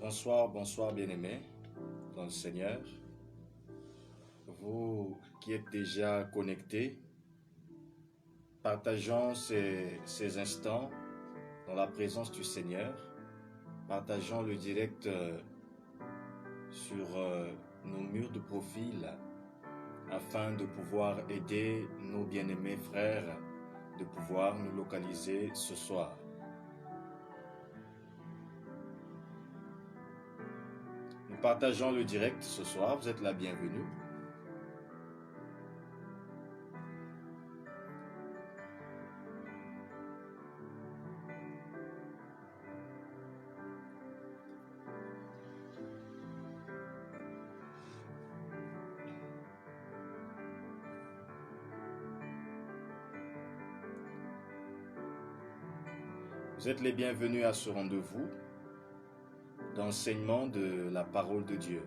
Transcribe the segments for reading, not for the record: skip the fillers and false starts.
Bonsoir, bonsoir bien-aimés dans le Seigneur. Vous qui êtes déjà connectés, partageons ces instants dans la présence du Seigneur. Partageons le direct sur nos murs de profil afin de pouvoir aider nos bien-aimés frères de pouvoir nous localiser ce soir. Nous partageons le direct ce soir, vous êtes la bienvenue. Vous êtes les bienvenus à ce rendez-vous d'enseignement de la parole de Dieu.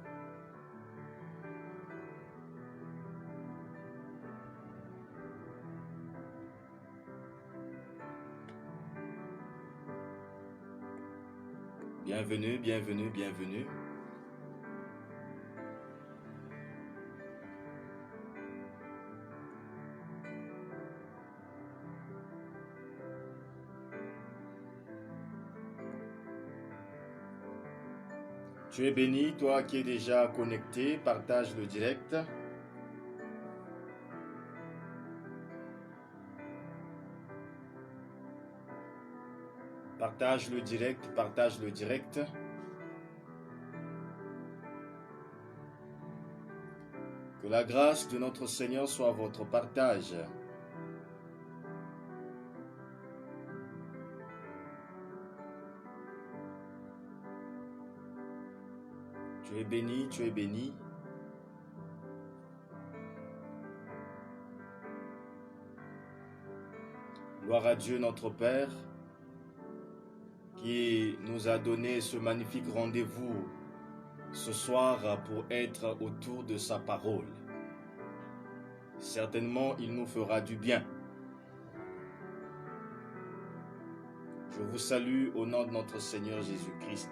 Bienvenue, bienvenue, bienvenue. Tu es béni, toi qui es déjà connecté, partage le direct. Partage le direct, partage le direct. Que la grâce de notre Seigneur soit votre partage. Tu es béni, tu es béni. Gloire à Dieu notre Père qui nous a donné ce magnifique rendez-vous ce soir pour être autour de sa parole. Certainement, il nous fera du bien. Je vous salue au nom de notre Seigneur Jésus-Christ.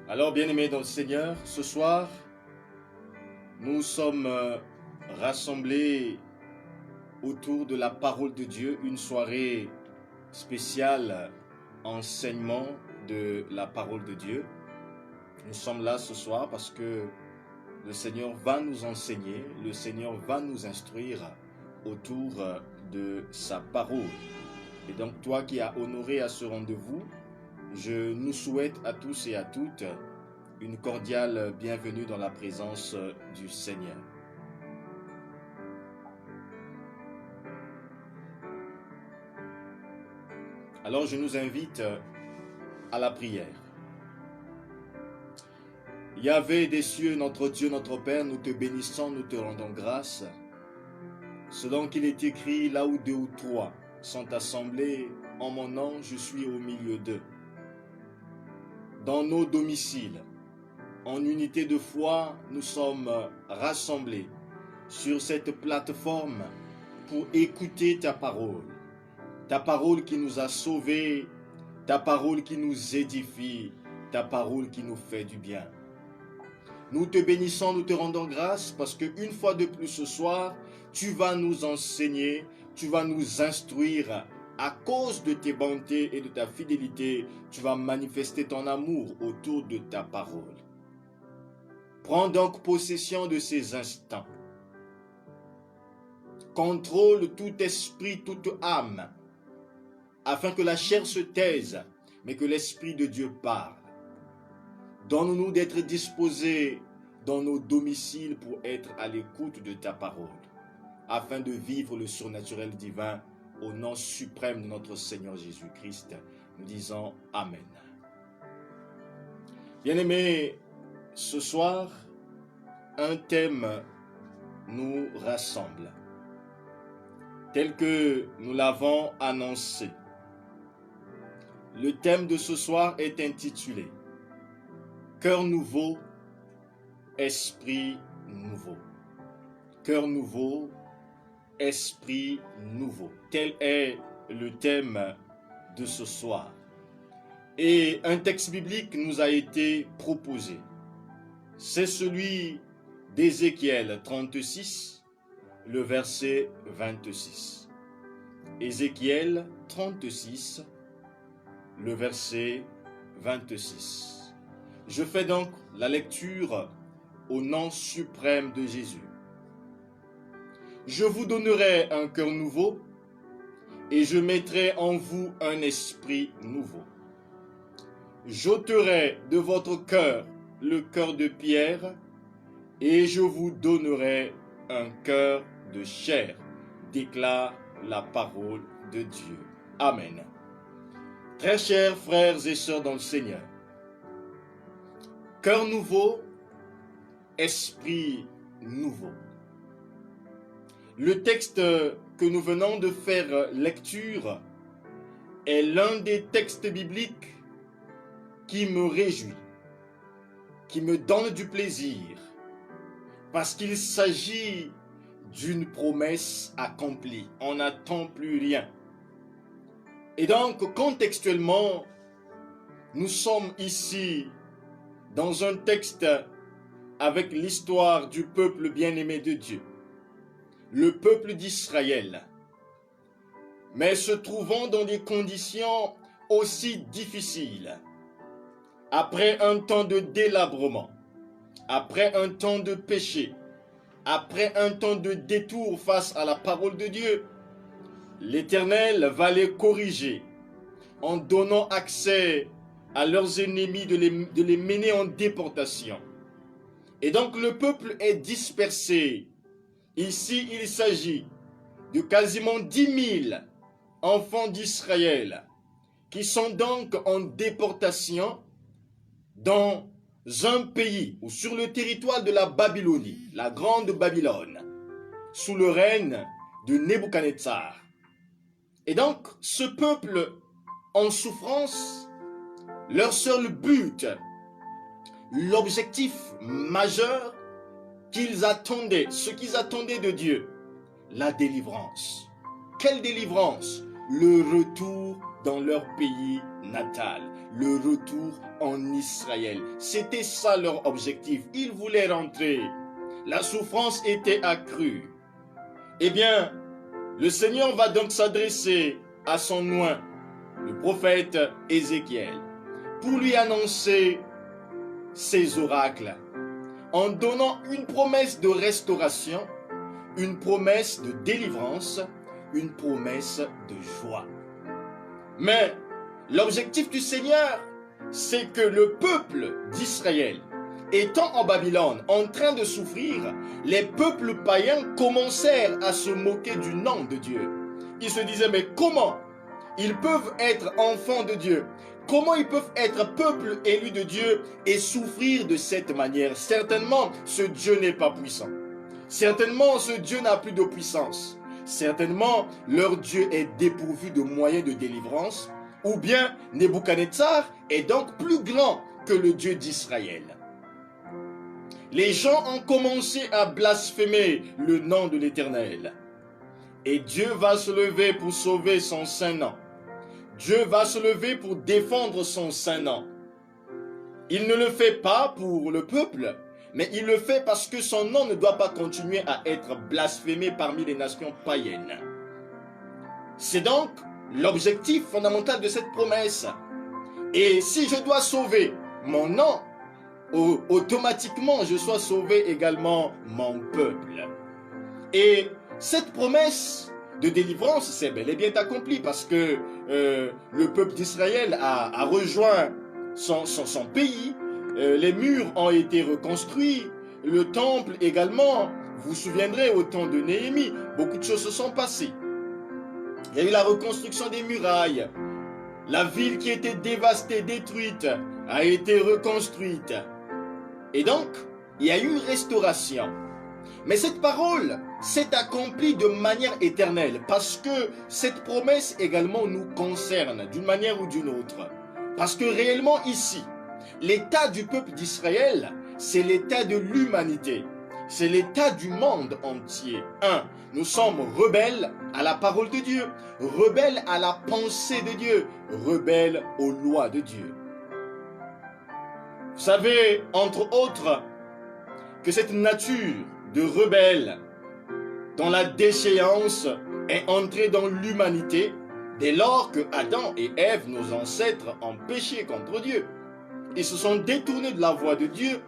Alors, bien-aimés dans le Seigneur, ce soir, nous sommes rassemblés autour de la parole de Dieu, une soirée spéciale enseignement de la parole de Dieu. Nous sommes là ce soir parce que le Seigneur va nous enseigner, le Seigneur va nous instruire autour de sa parole. Et donc toi qui as honoré à ce rendez-vous, je nous souhaite à tous et à toutes une cordiale bienvenue dans la présence du Seigneur. Alors je nous invite à la prière. Yahvé des cieux, notre Dieu, notre Père, nous te bénissons, nous te rendons grâce. Selon qu'il est écrit, là où deux ou trois sont assemblés, en mon nom, je suis au milieu d'eux. Dans nos domiciles, en unité de foi, nous sommes rassemblés sur cette plateforme pour écouter ta parole qui nous a sauvés, ta parole qui nous édifie, ta parole qui nous fait du bien. Nous te bénissons, nous te rendons grâce parce qu'une fois de plus ce soir, tu vas nous enseigner, tu vas nous instruire. À cause de tes bontés et de ta fidélité, tu vas manifester ton amour autour de ta parole. Prends donc possession de ces instants. Contrôle tout esprit, toute âme, afin que la chair se taise, mais que l'Esprit de Dieu parle. Donne-nous d'être disposés dans nos domiciles pour être à l'écoute de ta parole, afin de vivre le surnaturel divin au nom suprême de notre Seigneur Jésus-Christ. Nous disons Amen. Bien-aimés, ce soir, un thème nous rassemble, tel que nous l'avons annoncé. Le thème de ce soir est intitulé « Cœur nouveau, esprit nouveau ». Cœur nouveau, esprit nouveau. Tel est le thème de ce soir. Et un texte biblique nous a été proposé. C'est celui d'Ézéchiel 36, le verset 26. Ézéchiel 36, le verset 26. Je fais donc la lecture au nom suprême de Jésus. Je vous donnerai un cœur nouveau et je mettrai en vous un esprit nouveau. J'ôterai de votre cœur le cœur de pierre et je vous donnerai un cœur de chair, déclare la parole de Dieu. Amen. Très chers frères et sœurs dans le Seigneur, cœur nouveau, esprit nouveau. Le texte que nous venons de faire lecture est l'un des textes bibliques qui me réjouit, qui me donne du plaisir, parce qu'il s'agit d'une promesse accomplie. On n'attend plus rien. Et donc, contextuellement, nous sommes ici dans un texte avec l'histoire du peuple bien-aimé de Dieu, le peuple d'Israël, mais se trouvant dans des conditions aussi difficiles. Après un temps de délabrement, après un temps de péché, après un temps de détour face à la parole de Dieu, l'Éternel va les corriger en donnant accès à leurs ennemis de les mener en déportation. Et donc le peuple est dispersé. Ici, il s'agit de quasiment 10 000 enfants d'Israël qui sont donc en déportation dans un pays ou sur le territoire de la Babylonie, la grande Babylone, sous le règne de Nebuchadnezzar. Et donc, ce peuple en souffrance, leur seul but, l'objectif majeur qu'ils attendaient, ce qu'ils attendaient de Dieu, la délivrance. Quelle délivrance? Le retour dans leur pays natal, le retour en Israël. C'était ça leur objectif. Ils voulaient rentrer. La souffrance était accrue. Eh bien, le Seigneur va donc s'adresser à son oint, le prophète Ézéchiel, pour lui annoncer ses oracles, en donnant une promesse de restauration, une promesse de délivrance, une promesse de joie. Mais l'objectif du Seigneur, c'est que le peuple d'Israël, étant en Babylone, en train de souffrir, les peuples païens commencèrent à se moquer du nom de Dieu. Ils se disaient, mais comment ils peuvent être enfants de Dieu? Comment ils peuvent être peuple élu de Dieu et souffrir de cette manière? Certainement, ce Dieu n'est pas puissant. Certainement, ce Dieu n'a plus de puissance. Certainement, leur Dieu est dépourvu de moyens de délivrance. Ou bien, Nebuchadnezzar est donc plus grand que le Dieu d'Israël. Les gens ont commencé à blasphémer le nom de l'Éternel. Et Dieu va se lever pour sauver son saint nom. Dieu va se lever pour défendre son saint nom. Il ne le fait pas pour le peuple, mais il le fait parce que son nom ne doit pas continuer à être blasphémé parmi les nations païennes. C'est donc l'objectif fondamental de cette promesse. Et si je dois sauver mon nom, automatiquement je dois sauver également mon peuple. Et cette promesse de délivrance s'est bel et bien accomplie parce que le peuple d'Israël a rejoint son pays, les murs ont été reconstruits, le temple également. Vous vous souviendrez au temps de Néhémie, beaucoup de choses se sont passées. Il y a eu la reconstruction des murailles. La ville qui était dévastée, détruite, a été reconstruite. Et donc, il y a eu une restauration. Mais cette parole s'est accomplie de manière éternelle parce que cette promesse également nous concerne d'une manière ou d'une autre. Parce que réellement ici, l'état du peuple d'Israël, c'est l'état de l'humanité. c'est l'état du monde entier. 1. Nous sommes rebelles à la parole de Dieu, rebelles à la pensée de Dieu, rebelles aux lois de Dieu. Vous savez, entre autres, que cette nature de rebelle dans la déchéance est entrée dans l'humanité dès lors que Adam et Ève, nos ancêtres, ont péché contre Dieu. Ils se sont détournés de la voie de Dieu.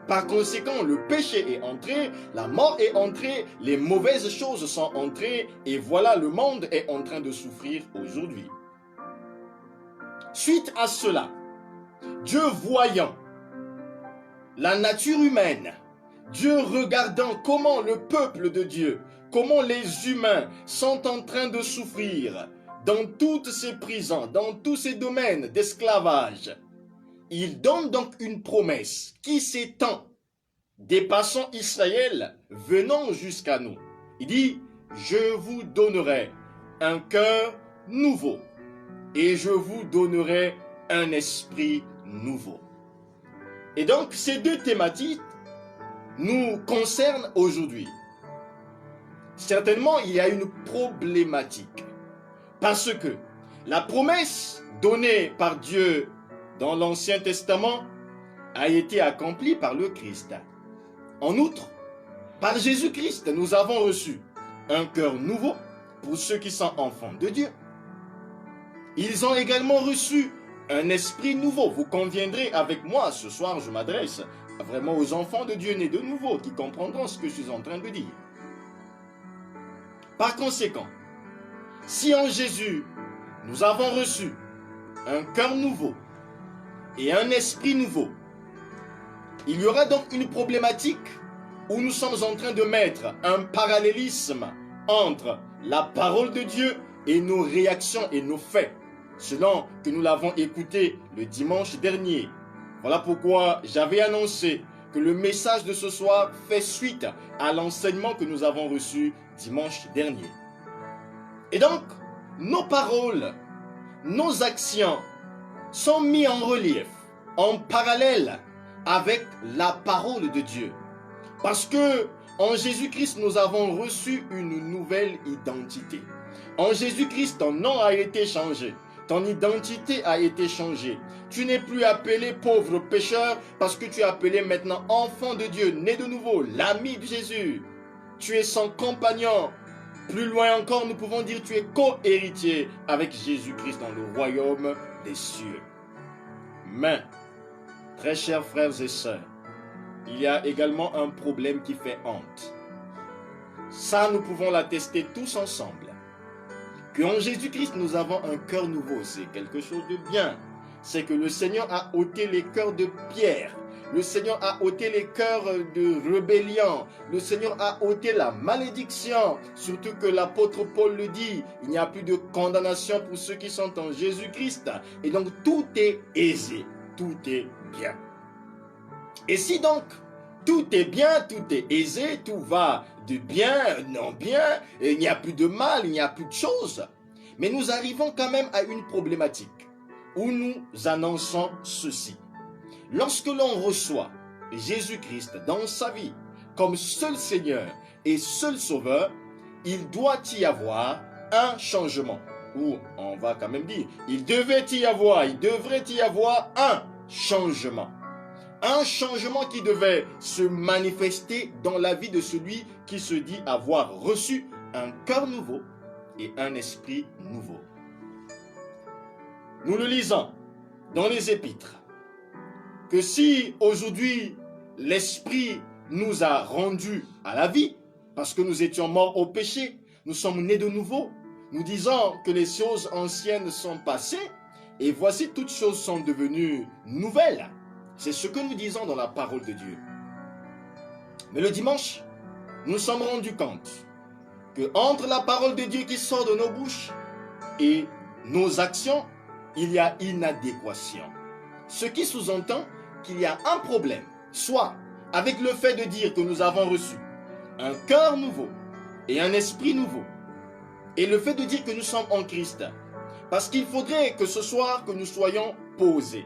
Par conséquent, le péché est entré, la mort est entrée, les mauvaises choses sont entrées, et voilà, le monde est en train de souffrir aujourd'hui. Suite à cela, Dieu voyant la nature humaine, Dieu regardant comment le peuple de Dieu, comment les humains sont en train de souffrir dans toutes ces prisons, dans tous ces domaines d'esclavage, il donne donc une promesse qui s'étend, dépassant Israël, venant jusqu'à nous. Il dit, je vous donnerai un cœur nouveau et je vous donnerai un esprit nouveau. Et donc, ces deux thématiques nous concernent aujourd'hui. Certainement, il y a une problématique. Parce que la promesse donnée par Dieu dans l'Ancien Testament a été accomplie par le Christ. En outre, par Jésus-Christ, nous avons reçu un cœur nouveau pour ceux qui sont enfants de Dieu. Ils ont également reçu un esprit nouveau. Vous conviendrez avec moi, ce soir je m'adresse vraiment aux enfants de Dieu nés de nouveau qui comprendront ce que je suis en train de dire. Par conséquent, si en Jésus nous avons reçu un cœur nouveau et un esprit nouveau, il y aura donc une problématique où nous sommes en train de mettre un parallélisme entre la parole de Dieu et nos réactions et nos faits, selon que nous l'avons écouté le dimanche dernier. Voilà pourquoi j'avais annoncé que le message de ce soir fait suite à l'enseignement que nous avons reçu dimanche dernier. Et donc, nos paroles, nos actions sont mises en relief, en parallèle avec la parole de Dieu. Parce que en Jésus-Christ, nous avons reçu une nouvelle identité. En Jésus-Christ, ton nom a été changé. Ton identité a été changée. Tu n'es plus appelé pauvre pécheur parce que tu es appelé maintenant enfant de Dieu, né de nouveau, l'ami de Jésus. Tu es son compagnon. Plus loin encore, nous pouvons dire que tu es co-héritier avec Jésus-Christ dans le royaume des cieux. Mais, très chers frères et sœurs, il y a également un problème qui fait honte. Ça, nous pouvons l'attester tous ensemble. Qu'en Jésus-Christ, nous avons un cœur nouveau, c'est quelque chose de bien. C'est que le Seigneur a ôté les cœurs de pierre. Le Seigneur a ôté les cœurs de rébellion. Le Seigneur a ôté la malédiction. Surtout que l'apôtre Paul le dit, il n'y a plus de condamnation pour ceux qui sont en Jésus-Christ. Et donc tout est aisé, tout est bien. Et si donc tout est bien, tout est aisé, tout va de bien, non bien, il n'y a plus de mal, il n'y a plus de choses. Mais nous arrivons quand même à une problématique où nous annonçons ceci. Lorsque l'on reçoit Jésus-Christ dans sa vie comme seul Seigneur et seul Sauveur, il doit y avoir un changement. Ou on va quand même dire, il devrait y avoir un changement. Un changement qui devait se manifester dans la vie de celui qui se dit avoir reçu un cœur nouveau et un esprit nouveau. Nous le lisons dans les Épîtres, que si aujourd'hui l'Esprit nous a rendus à la vie, parce que nous étions morts au péché, nous sommes nés de nouveau, nous disons que les choses anciennes sont passées, et voici toutes choses sont devenues nouvelles. C'est ce que nous disons dans la parole de Dieu. Mais le dimanche, nous nous sommes rendus compte que entre la parole de Dieu qui sort de nos bouches et nos actions, il y a inadéquation. Ce qui sous-entend qu'il y a un problème, soit avec le fait de dire que nous avons reçu un cœur nouveau et un esprit nouveau, et le fait de dire que nous sommes en Christ. Parce qu'il faudrait que ce soir que nous soyons posés,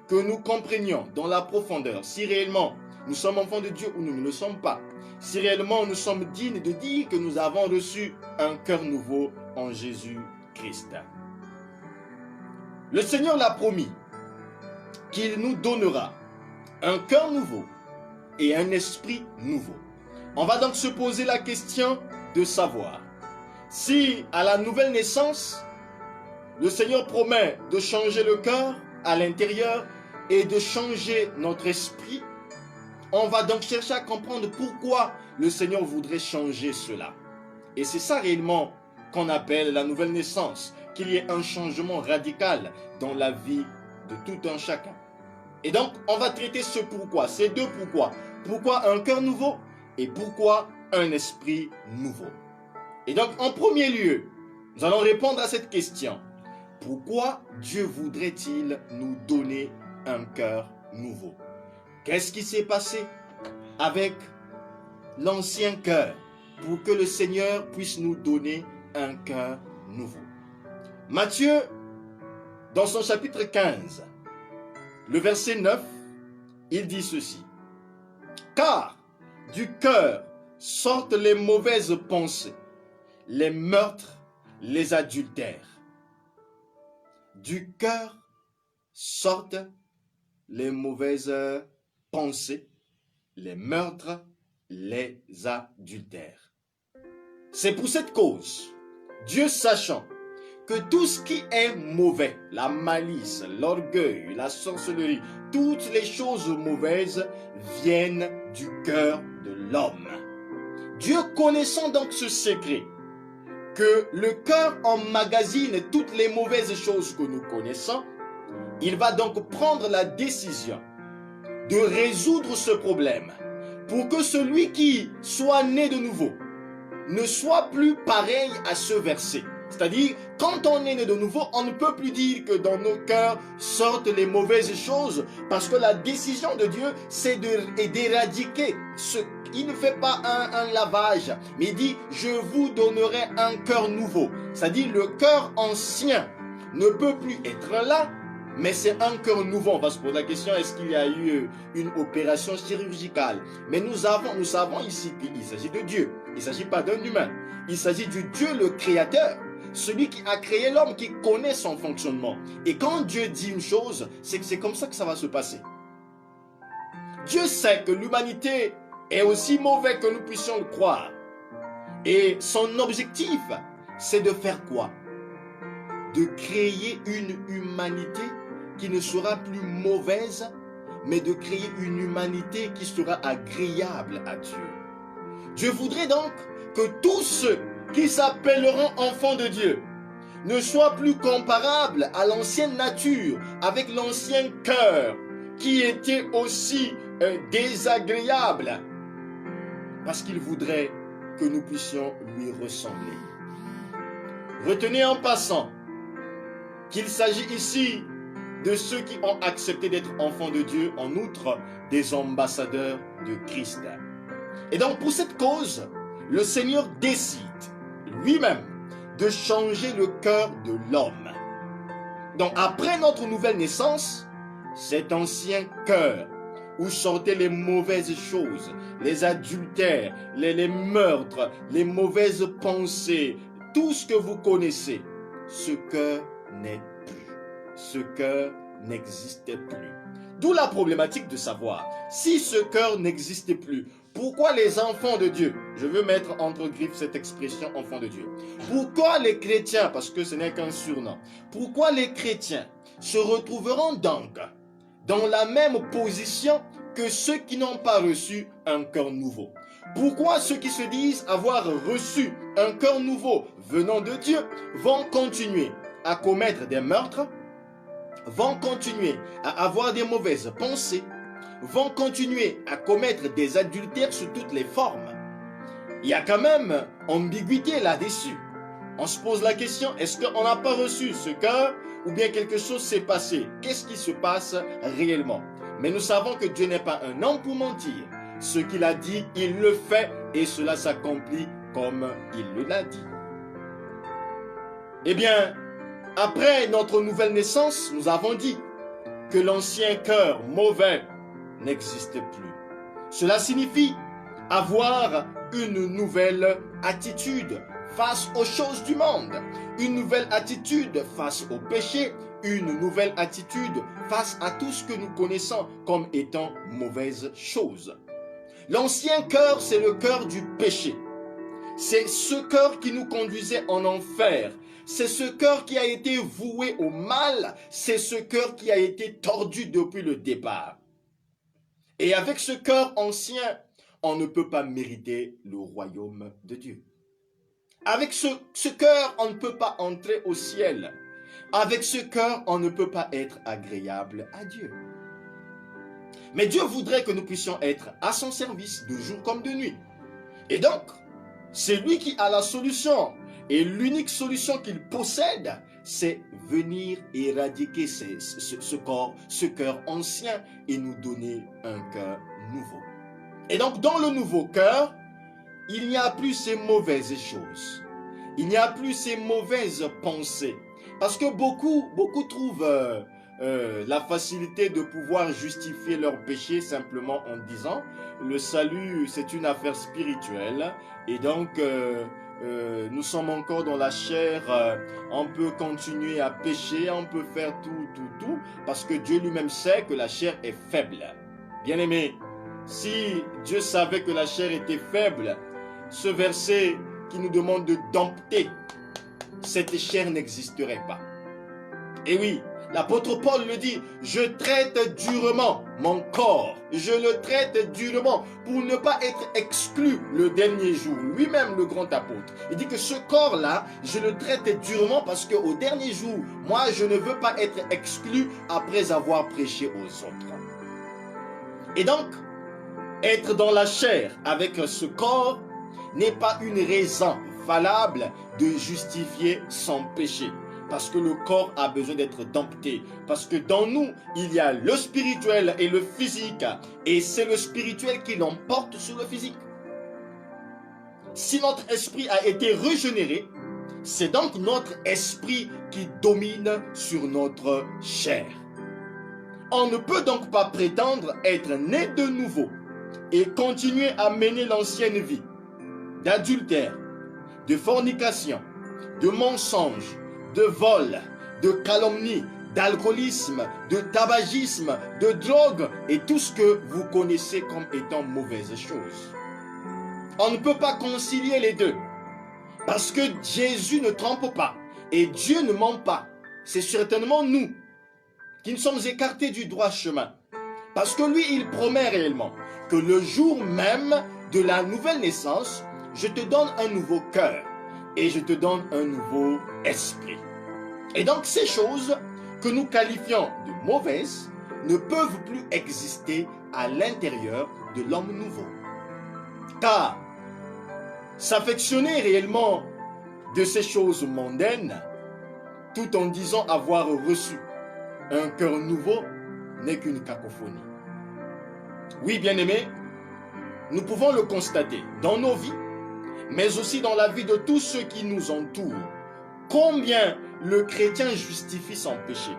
que nous comprenions dans la profondeur si réellement nous sommes enfants de Dieu ou nous ne le sommes pas. Si réellement nous sommes dignes de dire que nous avons reçu un cœur nouveau en Jésus-Christ. Le Seigneur l'a promis qu'il nous donnera un cœur nouveau et un esprit nouveau. On va donc se poser la question de savoir si à la nouvelle naissance, le Seigneur promet de changer le cœur à l'intérieur et de changer notre esprit. On va donc chercher à comprendre pourquoi le Seigneur voudrait changer cela. Et c'est ça réellement qu'on appelle la nouvelle naissance, qu'il y ait un changement radical dans la vie de tout un chacun. Et donc, on va traiter ce pourquoi, ces deux pourquoi. Pourquoi un cœur nouveau et pourquoi un esprit nouveau. Et donc, en premier lieu, nous allons répondre à cette question. Pourquoi Dieu voudrait-il nous donner un cœur nouveau? Qu'est-ce qui s'est passé avec l'ancien cœur pour que le Seigneur puisse nous donner un cœur nouveau? Matthieu, dans son chapitre 15, le verset 9, il dit ceci. Car du cœur sortent les mauvaises pensées, les meurtres, les adultères. Du cœur sortent les mauvaises pensées, les meurtres, les adultères. C'est pour cette cause, Dieu sachant que tout ce qui est mauvais, la malice, l'orgueil, la sorcellerie, toutes les choses mauvaises viennent du cœur de l'homme. Dieu connaissant donc ce secret, que le cœur emmagasine toutes les mauvaises choses que nous connaissons, il va donc prendre la décision de résoudre ce problème pour que celui qui soit né de nouveau ne soit plus pareil à ce verset. C'est-à-dire, quand on est né de nouveau, on ne peut plus dire que dans nos cœurs sortent les mauvaises choses, parce que la décision de Dieu, c'est d'éradiquer ce. Il ne fait pas un lavage, mais il dit, je vous donnerai un cœur nouveau. C'est-à-dire, le cœur ancien ne peut plus être là, mais c'est un cœur nouveau. On va se poser la question, est-ce qu'il y a eu une opération chirurgicale? Mais nous savons ici qu'il s'agit de Dieu. Il ne s'agit pas d'un humain. Il s'agit du Dieu le Créateur. Celui qui a créé l'homme, qui connaît son fonctionnement. Et quand Dieu dit une chose, c'est que c'est comme ça que ça va se passer. Dieu sait que l'humanité est aussi mauvaise que nous puissions le croire. Et son objectif, c'est de faire quoi? De créer une humanité qui ne sera plus mauvaise, mais de créer une humanité qui sera agréable à Dieu. Dieu voudrait donc que tous ceux qui s'appelleront enfants de Dieu ne soient plus comparables à l'ancienne nature, avec l'ancien cœur, qui était aussi désagréable, parce qu'il voudrait que nous puissions lui ressembler. Retenez en passant qu'il s'agit ici de ceux qui ont accepté d'être enfants de Dieu, en outre des ambassadeurs de Christ. Et donc pour cette cause, le Seigneur décide lui-même de changer le cœur de l'homme. Donc après notre nouvelle naissance, cet ancien cœur où sortaient les mauvaises choses, les adultères, les meurtres, les mauvaises pensées, tout ce que vous connaissez, ce cœur n'est plus. Ce cœur n'existe plus. D'où la problématique de savoir, si ce cœur n'existe plus, pourquoi les enfants de Dieu, je veux mettre entre griffes cette expression enfants de Dieu, pourquoi les chrétiens, parce que ce n'est qu'un surnom, pourquoi les chrétiens se retrouveront donc dans la même position que ceux qui n'ont pas reçu un cœur nouveau? Pourquoi ceux qui se disent avoir reçu un cœur nouveau venant de Dieu vont continuer à commettre des meurtres, vont continuer à avoir des mauvaises pensées, vont continuer à commettre des adultères sous toutes les formes? Il y a quand même ambiguïté là-dessus. On se pose la question, est-ce qu'on n'a pas reçu ce cœur ou bien quelque chose s'est passé? Qu'est-ce qui se passe réellement? Mais nous savons que Dieu n'est pas un homme pour mentir. Ce qu'il a dit, il le fait et cela s'accomplit comme il l'a dit. Eh bien, après notre nouvelle naissance, nous avons dit que l'ancien cœur mauvais n'existe plus. Cela signifie avoir une nouvelle attitude face aux choses du monde, une nouvelle attitude face au péché, une nouvelle attitude face à tout ce que nous connaissons comme étant mauvaise chose. L'ancien cœur, c'est le cœur du péché. C'est ce cœur qui nous conduisait en enfer. C'est ce cœur qui a été voué au mal. C'est ce cœur qui a été tordu depuis le départ. Et avec ce cœur ancien, on ne peut pas mériter le royaume de Dieu. Avec ce cœur, on ne peut pas entrer au ciel. Avec ce cœur, on ne peut pas être agréable à Dieu. Mais Dieu voudrait que nous puissions être à son service de jour comme de nuit. Et donc, c'est lui qui a la solution. Et l'unique solution qu'il possède, c'est venir éradiquer ce cœur ancien et nous donner un cœur nouveau. Et donc, dans le nouveau cœur, il n'y a plus ces mauvaises choses. Il n'y a plus ces mauvaises pensées. Parce que beaucoup trouvent la facilité de pouvoir justifier leur péché simplement en disant le salut, c'est une affaire spirituelle. Et donc, nous sommes encore dans la chair, on peut continuer à pécher, on peut faire tout, parce que Dieu lui-même sait que la chair est faible. Bien-aimé, si Dieu savait que la chair était faible, ce verset qui nous demande de dompter, cette chair n'existerait pas. Et oui, l'apôtre Paul le dit, je traite durement mon corps, je le traite durement pour ne pas être exclu le dernier jour. Lui-même, le grand apôtre, il dit que ce corps-là, je le traite durement parce qu'au dernier jour, moi, je ne veux pas être exclu après avoir prêché aux autres. Et donc, être dans la chair avec ce corps n'est pas une raison valable de justifier son péché. Parce que le corps a besoin d'être dompté. Parce que dans nous, il y a le spirituel et le physique. Et c'est le spirituel qui l'emporte sur le physique. Si notre esprit a été régénéré, c'est donc notre esprit qui domine sur notre chair. On ne peut donc pas prétendre être né de nouveau et continuer à mener l'ancienne vie d'adultère, de fornication, de mensonge, de vol, de calomnie, d'alcoolisme, de tabagisme, de drogue et tout ce que vous connaissez comme étant mauvaises choses. On ne peut pas concilier les deux parce que Jésus ne trompe pas et Dieu ne ment pas. C'est certainement nous qui nous sommes écartés du droit chemin parce que lui, il promet réellement que le jour même de la nouvelle naissance, je te donne un nouveau cœur et je te donne un nouveau esprit. Et donc ces choses que nous qualifions de mauvaises ne peuvent plus exister à l'intérieur de l'homme nouveau. Car s'affectionner réellement de ces choses mondaines, tout en disant avoir reçu un cœur nouveau, n'est qu'une cacophonie. Oui, bien-aimés, nous pouvons le constater dans nos vies, mais aussi dans la vie de tous ceux qui nous entourent. Combien le chrétien justifie son péché?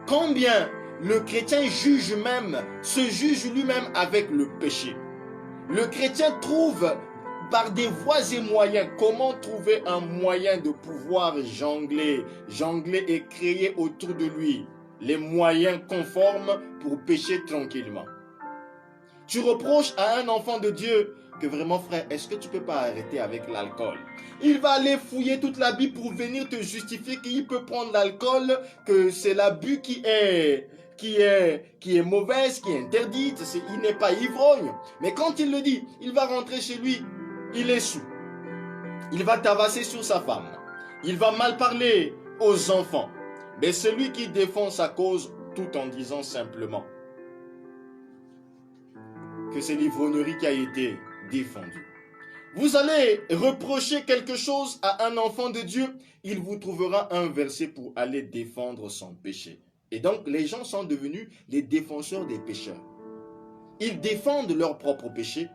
Combien le chrétien se juge lui-même avec le péché? Le chrétien trouve par des voies et moyens, comment trouver un moyen de pouvoir jongler et créer autour de lui les moyens conformes pour pécher tranquillement. Tu reproches à un enfant de Dieu que vraiment, frère, est-ce que tu ne peux pas arrêter avec l'alcool? Il va aller fouiller toute la Bible pour venir te justifier qu'il peut prendre l'alcool, que c'est l'abus qui est mauvaise, qui est interdite, il n'est pas ivrogne. Mais quand il le dit, il va rentrer chez lui, il est sous. Il va tabasser sur sa femme. Il va mal parler aux enfants. Mais c'est lui qui défend sa cause tout en disant simplement que c'est l'ivrognerie qui a été défendue. Vous allez reprocher quelque chose à un enfant de Dieu, il vous trouvera un verset pour aller défendre son péché. Et donc, les gens sont devenus les défenseurs des pécheurs. Ils défendent leur propre péché.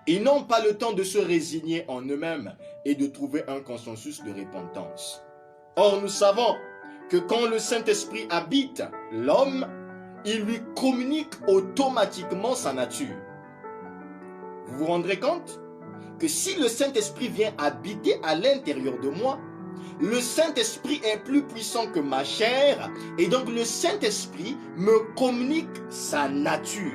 Ils n'ont pas le temps de se résigner en eux-mêmes et de trouver un consensus de repentance. Or, nous savons que quand le Saint-Esprit habite l'homme, il lui communique automatiquement sa nature. vous vous rendrez compte que si le Saint-Esprit vient habiter à l'intérieur de moi, le Saint-Esprit est plus puissant que ma chair et donc le Saint-Esprit me communique sa nature.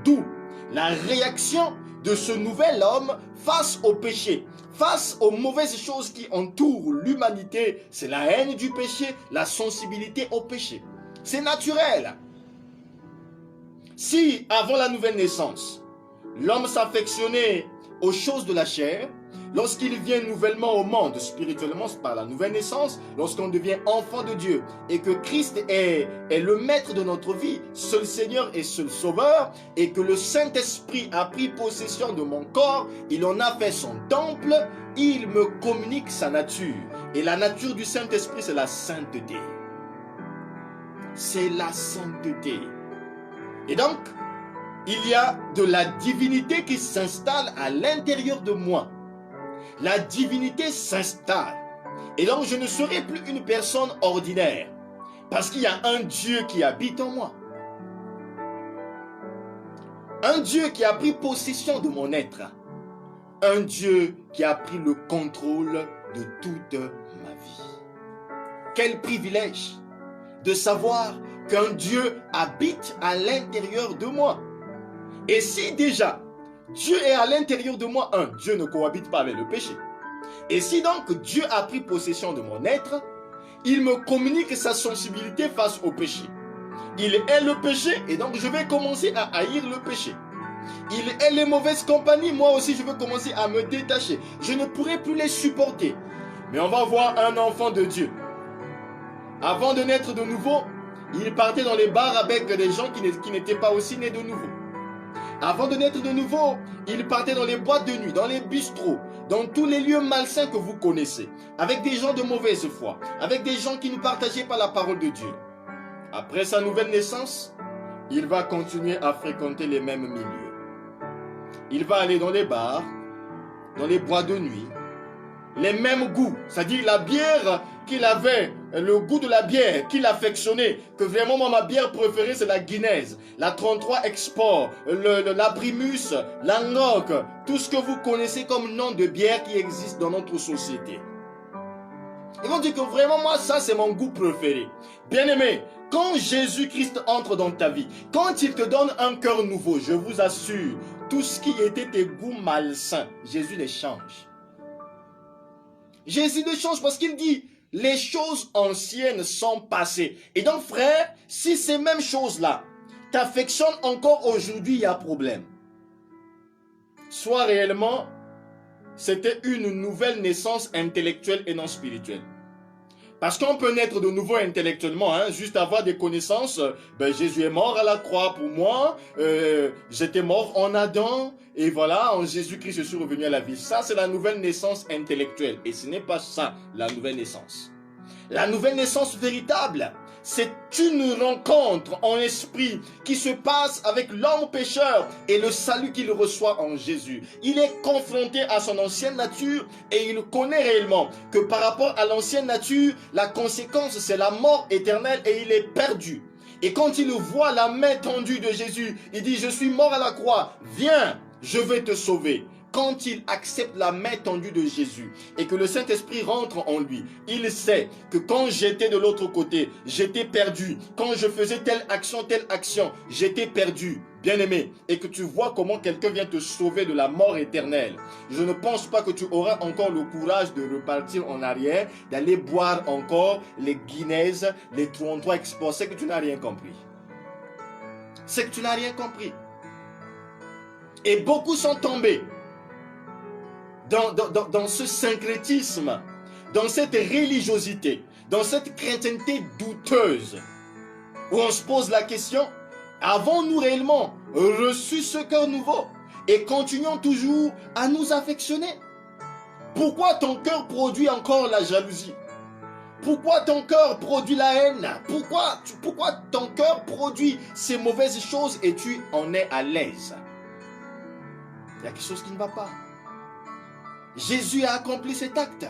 D'où la réaction de ce nouvel homme face au péché, face aux mauvaises choses qui entourent l'humanité. C'est la haine du péché, la sensibilité au péché. C'est naturel. Si avant la nouvelle naissance, l'homme s'affectionnait aux choses de la chair, lorsqu'il vient nouvellement au monde, spirituellement par la nouvelle naissance, lorsqu'on devient enfant de Dieu et que Christ est le maître de notre vie, seul Seigneur et seul Sauveur, et que le Saint-Esprit a pris possession de mon corps, il en a fait son temple, il me communique sa nature. Et la nature du Saint-Esprit, c'est la sainteté. C'est la sainteté. Et donc, il y a de la divinité qui s'installe à l'intérieur de moi. La divinité s'installe. Et donc, je ne serai plus une personne ordinaire. Parce qu'il y a un Dieu qui habite en moi. Un Dieu qui a pris possession de mon être. Un Dieu qui a pris le contrôle de toute ma vie. Quel privilège de savoir qu'un Dieu habite à l'intérieur de moi. Et si déjà, Dieu est à l'intérieur de moi, Dieu ne cohabite pas avec le péché. Et si donc Dieu a pris possession de mon être, il me communique sa sensibilité face au péché. Il est le péché et donc je vais commencer à haïr le péché. Il est les mauvaises compagnies, moi aussi je vais commencer à me détacher. Je ne pourrai plus les supporter. Mais on va voir un enfant de Dieu. Avant de naître de nouveau, il partait dans les bars avec des gens qui n'étaient pas aussi nés de nouveau. Avant de naître de nouveau, il partait dans les boîtes de nuit, dans les bistrots, dans tous les lieux malsains que vous connaissez, avec des gens de mauvaise foi, avec des gens qui ne partageaient pas la parole de Dieu. Après sa nouvelle naissance, il va continuer à fréquenter les mêmes milieux. Il va aller dans les bars, dans les boîtes de nuit, les mêmes goûts, c'est-à-dire la bière qu'il avait, le goût de la bière qu'il affectionnait, que vraiment moi, ma bière préférée c'est la Guinness, la 33 Export, la Primus, la Ngok, tout ce que vous connaissez comme nom de bière qui existe dans notre société. Ils vont dire que vraiment moi ça c'est mon goût préféré. Bien-aimé, quand Jésus-Christ entre dans ta vie, quand il te donne un cœur nouveau, je vous assure, tout ce qui était tes goûts malsains, Jésus les change. Jésus les change parce qu'il dit, les choses anciennes sont passées. Et donc frère, si ces mêmes choses-là t'affectionnent encore aujourd'hui, il y a problème. Soit réellement, c'était une nouvelle naissance intellectuelle et non spirituelle. Parce qu'on peut naître de nouveau intellectuellement, juste avoir des connaissances. Jésus est mort à la croix pour moi, j'étais mort en Adam, et voilà, en Jésus-Christ, je suis revenu à la vie. Ça, c'est la nouvelle naissance intellectuelle. Et ce n'est pas ça, la nouvelle naissance. La nouvelle naissance véritable, c'est une rencontre en esprit qui se passe avec l'homme pécheur et le salut qu'il reçoit en Jésus. Il est confronté à son ancienne nature et il connaît réellement que par rapport à l'ancienne nature, la conséquence c'est la mort éternelle et il est perdu. Et quand il voit la main tendue de Jésus, il dit « Je suis mort à la croix, viens, je vais te sauver ». Quand il accepte la main tendue de Jésus et que le Saint-Esprit rentre en lui, il sait que quand j'étais de l'autre côté, j'étais perdu. Quand je faisais telle action, j'étais perdu. Bien-aimé, et que tu vois comment quelqu'un vient te sauver de la mort éternelle. Je ne pense pas que tu auras encore le courage de repartir en arrière, d'aller boire encore les Guinness, les 33 Export. C'est que tu n'as rien compris. C'est que tu n'as rien compris. Et beaucoup sont tombés dans ce syncrétisme, dans cette religiosité, dans cette chrétienté douteuse, où on se pose la question, avons-nous réellement reçu ce cœur nouveau et continuons toujours à nous affectionner? Pourquoi ton cœur produit encore la jalousie? Pourquoi ton cœur produit la haine? Pourquoi ton cœur produit ces mauvaises choses et tu en es à l'aise? Il y a quelque chose qui ne va pas. Jésus a accompli cet acte.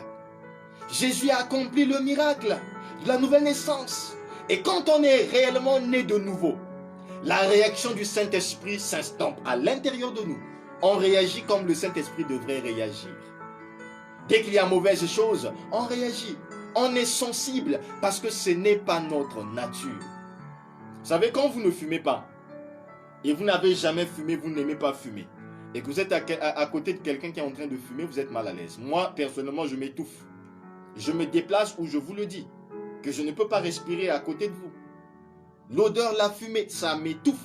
Jésus a accompli le miracle de la nouvelle naissance. Et quand on est réellement né de nouveau, la réaction du Saint-Esprit s'estompe à l'intérieur de nous. on réagit comme le Saint-Esprit devrait réagir. Dès qu'il y a mauvaise chose, on réagit. On est sensible parce que ce n'est pas notre nature. Vous savez, quand vous ne fumez pas, et vous n'avez jamais fumé, vous n'aimez pas fumer, et que vous êtes à côté de quelqu'un qui est en train de fumer, vous êtes mal à l'aise. Moi, personnellement, je m'étouffe. Je me déplace où je vous le dis, que je ne peux pas respirer à côté de vous. L'odeur, la fumée, ça m'étouffe.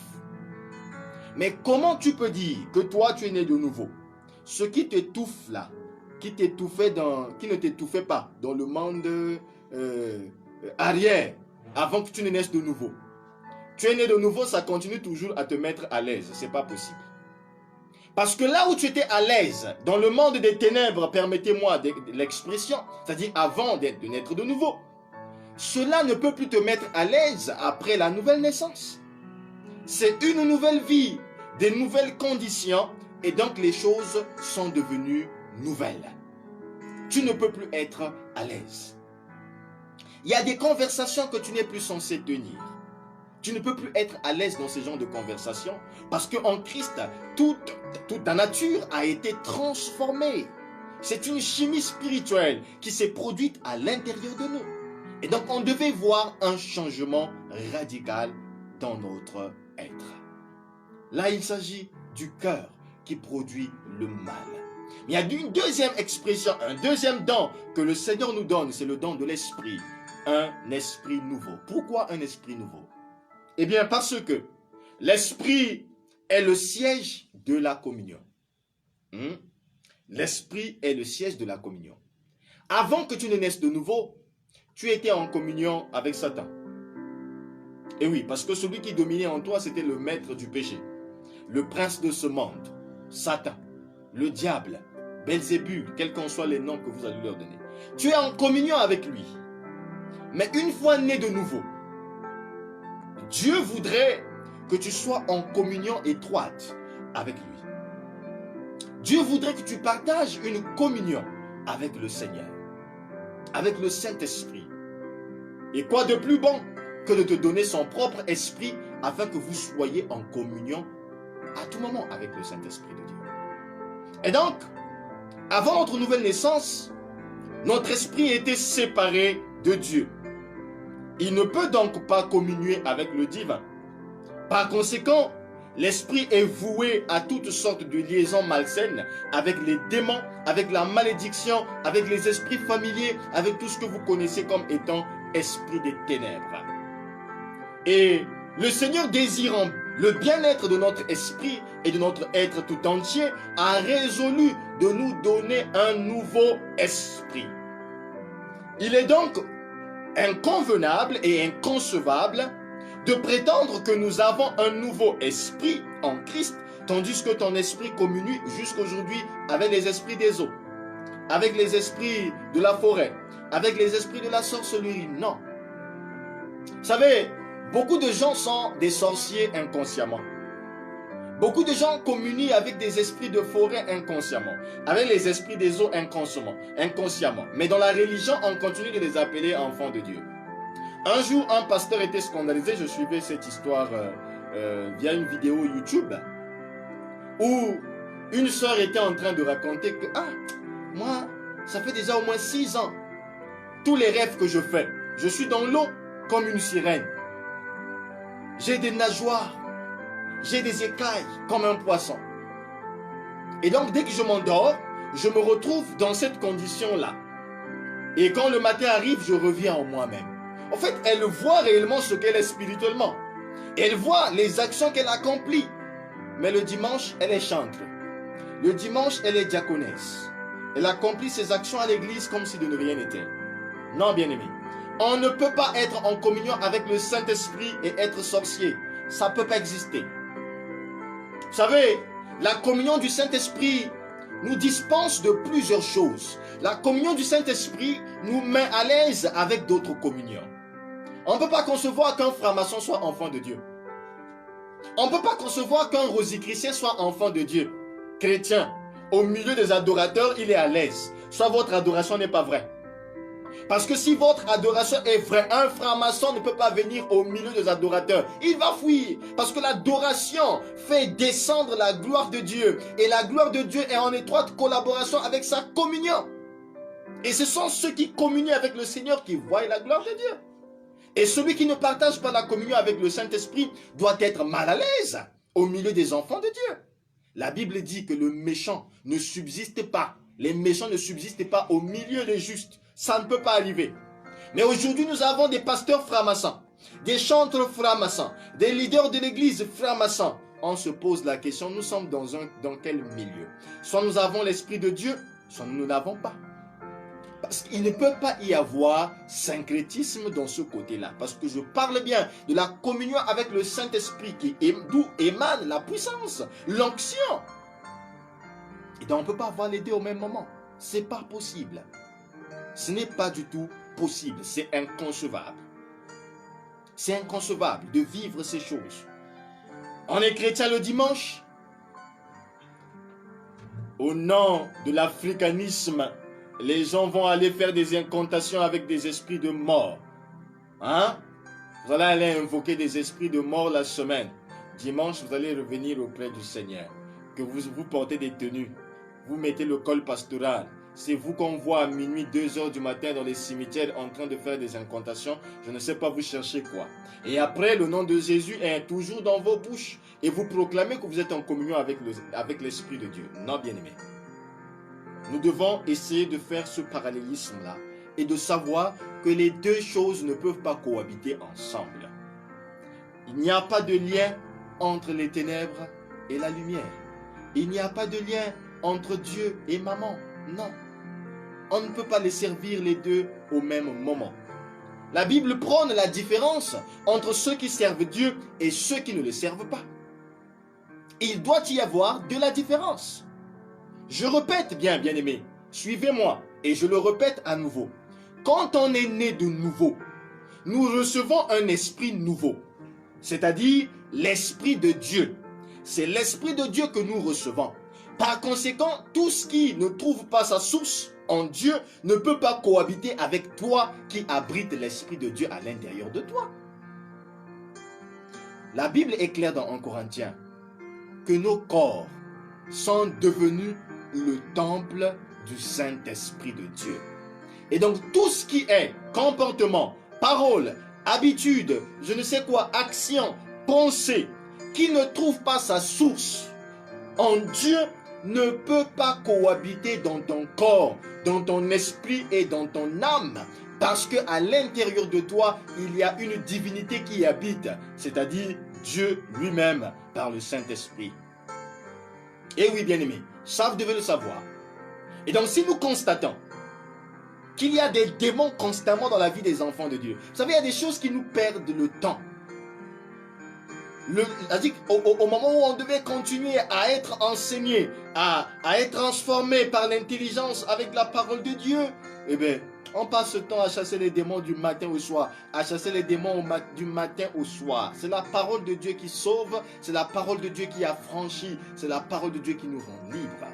Mais comment tu peux dire que toi, tu es né de nouveau? Ce qui t'étouffe là, qui ne t'étouffait pas dans le monde arrière, avant que tu ne naisses de nouveau. Tu es né de nouveau, ça continue toujours à te mettre à l'aise. Ce n'est pas possible. Parce que là où tu étais à l'aise, dans le monde des ténèbres, permettez-moi l'expression, c'est-à-dire avant de naître de nouveau, cela ne peut plus te mettre à l'aise après la nouvelle naissance. C'est une nouvelle vie, des nouvelles conditions, et donc les choses sont devenues nouvelles. Tu ne peux plus être à l'aise. Il y a des conversations que tu n'es plus censé tenir. Tu ne peux plus être à l'aise dans ce genre de conversation parce qu'en Christ, toute ta nature a été transformée. C'est une chimie spirituelle qui s'est produite à l'intérieur de nous. Et donc, on devait voir un changement radical dans notre être. Là, il s'agit du cœur qui produit le mal. Mais il y a une deuxième expression, un deuxième don que le Seigneur nous donne, c'est le don de l'esprit. Un esprit nouveau. Pourquoi un esprit nouveau? Eh bien, parce que l'esprit est le siège de la communion. L'esprit est le siège de la communion. Avant que tu ne naisses de nouveau, tu étais en communion avec Satan. Et oui, parce que celui qui dominait en toi, c'était le maître du péché. Le prince de ce monde, Satan, le diable, Belzébul, quels qu'en soient les noms que vous allez leur donner. Tu es en communion avec lui. Mais une fois né de nouveau, Dieu voudrait que tu sois en communion étroite avec lui. Dieu voudrait que tu partages une communion avec le Seigneur, avec le Saint-Esprit. Et quoi de plus bon que de te donner son propre esprit afin que vous soyez en communion à tout moment avec le Saint-Esprit de Dieu. Et donc, avant notre nouvelle naissance, notre esprit était séparé de Dieu. Il ne peut donc pas communier avec le divin. Par conséquent, l'esprit est voué à toutes sortes de liaisons malsaines avec les démons, avec la malédiction, avec les esprits familiers, avec tout ce que vous connaissez comme étant esprit des ténèbres. Et le Seigneur, désirant le bien-être de notre esprit et de notre être tout entier, a résolu de nous donner un nouveau esprit. Il est donc inconvenable et inconcevable de prétendre que nous avons un nouveau esprit en Christ, tandis que ton esprit communie jusqu'aujourd'hui avec les esprits des eaux, avec les esprits de la forêt, avec les esprits de la sorcellerie. Non. Vous savez, beaucoup de gens sont des sorciers inconsciemment. Beaucoup de gens communient avec des esprits de forêt inconsciemment, avec les esprits des eaux inconsciemment. Mais dans la religion, on continue de les appeler enfants de Dieu. Un jour, un pasteur était scandalisé. Je suivais cette histoire via une vidéo YouTube où une soeur était en train de raconter que moi, ça fait déjà au moins 6 ans. Tous les rêves que je fais, je suis dans l'eau comme une sirène. J'ai des nageoires. J'ai des écailles comme un poisson. Et donc, dès que je m'endors, je me retrouve dans cette condition-là. Et quand le matin arrive, je reviens en moi-même. En fait, elle voit réellement ce qu'elle est spirituellement. Elle voit les actions qu'elle accomplit. Mais le dimanche, elle est chantre. Le dimanche, elle est diaconesse. Elle accomplit ses actions à l'église comme si de rien n'était. Non, bien-aimé. On ne peut pas être en communion avec le Saint-Esprit et être sorcier. Ça ne peut pas exister. Vous savez, la communion du Saint-Esprit nous dispense de plusieurs choses. La communion du Saint-Esprit nous met à l'aise avec d'autres communions. On ne peut pas concevoir qu'un franc-maçon soit enfant de Dieu. On ne peut pas concevoir qu'un rosicrucien soit enfant de Dieu. Chrétien, au milieu des adorateurs, il est à l'aise. Soit votre adoration n'est pas vraie. Parce que si votre adoration est vraie, un franc-maçon ne peut pas venir au milieu des adorateurs. Il va fuir. Parce que l'adoration fait descendre la gloire de Dieu. Et la gloire de Dieu est en étroite collaboration avec sa communion. Et ce sont ceux qui communient avec le Seigneur qui voient la gloire de Dieu. Et celui qui ne partage pas la communion avec le Saint-Esprit doit être mal à l'aise au milieu des enfants de Dieu. La Bible dit que le méchant ne subsiste pas. Les méchants ne subsistent pas au milieu des justes. Ça ne peut pas arriver. Mais aujourd'hui, nous avons des pasteurs francs-maçons, des chantres francs-maçons, des leaders de l'église francs-maçons. On se pose la question, nous sommes dans quel milieu? Soit nous avons l'Esprit de Dieu, soit nous ne l'avons pas. Parce qu'il ne peut pas y avoir syncrétisme dans ce côté-là. Parce que je parle bien de la communion avec le Saint-Esprit, d'où émane la puissance, l'onction. Et donc on ne peut pas avoir les deux au même moment. Ce n'est pas possible. Ce n'est pas du tout possible. C'est inconcevable. C'est inconcevable de vivre ces choses. On est chrétien le dimanche. Au nom de l'africanisme, les gens vont aller faire des incantations avec des esprits de mort. Hein? Vous allez aller invoquer des esprits de mort la semaine. Dimanche, vous allez revenir auprès du Seigneur. Que vous portez des tenues. Vous mettez le col pastoral. C'est vous qu'on voit à minuit, 2 heures du matin dans les cimetières en train de faire des incantations. Je ne sais pas vous cherchez quoi. Et après, le nom de Jésus est toujours dans vos bouches. Et vous proclamez que vous êtes en communion avec l'Esprit de Dieu. Non, bien-aimé. Nous devons essayer de faire ce parallélisme-là et de savoir que les deux choses ne peuvent pas cohabiter ensemble. Il n'y a pas de lien entre les ténèbres et la lumière. Il n'y a pas de lien entre Dieu et maman. Non. On ne peut pas les servir les deux au même moment. La Bible prône la différence entre ceux qui servent Dieu et ceux qui ne le servent pas. Il doit y avoir de la différence. Je répète bien, bien-aimé, suivez-moi et je le répète à nouveau. Quand on est né de nouveau, nous recevons un esprit nouveau, c'est-à-dire l'esprit de Dieu. C'est l'esprit de Dieu que nous recevons. Par conséquent, tout ce qui ne trouve pas sa source en Dieu ne peut pas cohabiter avec toi qui abrite l'esprit de Dieu à l'intérieur de toi. La Bible est claire dans 1 Corinthiens que nos corps sont devenus le temple du Saint-Esprit de Dieu. Et donc tout ce qui est comportement, parole, habitude, je ne sais quoi, action, pensée, qui ne trouve pas sa source en Dieu, ne peut pas cohabiter dans ton corps, dans ton esprit et dans ton âme. Parce qu'à l'intérieur de toi, il y a une divinité qui habite, c'est-à-dire Dieu lui-même par le Saint-Esprit. Et oui, bien-aimés, ça vous devez le savoir. Et donc si nous constatons qu'il y a des démons constamment dans la vie des enfants de Dieu, vous savez, il y a des choses qui nous perdent le temps. Au moment où on devait continuer à être enseigné, à être transformé par l'intelligence avec la parole de Dieu, eh bien, on passe ce temps à chasser les démons du matin au soir, à chasser les démons du matin au soir. C'est la parole de Dieu qui sauve, c'est la parole de Dieu qui affranchit, c'est la parole de Dieu qui nous rend libres.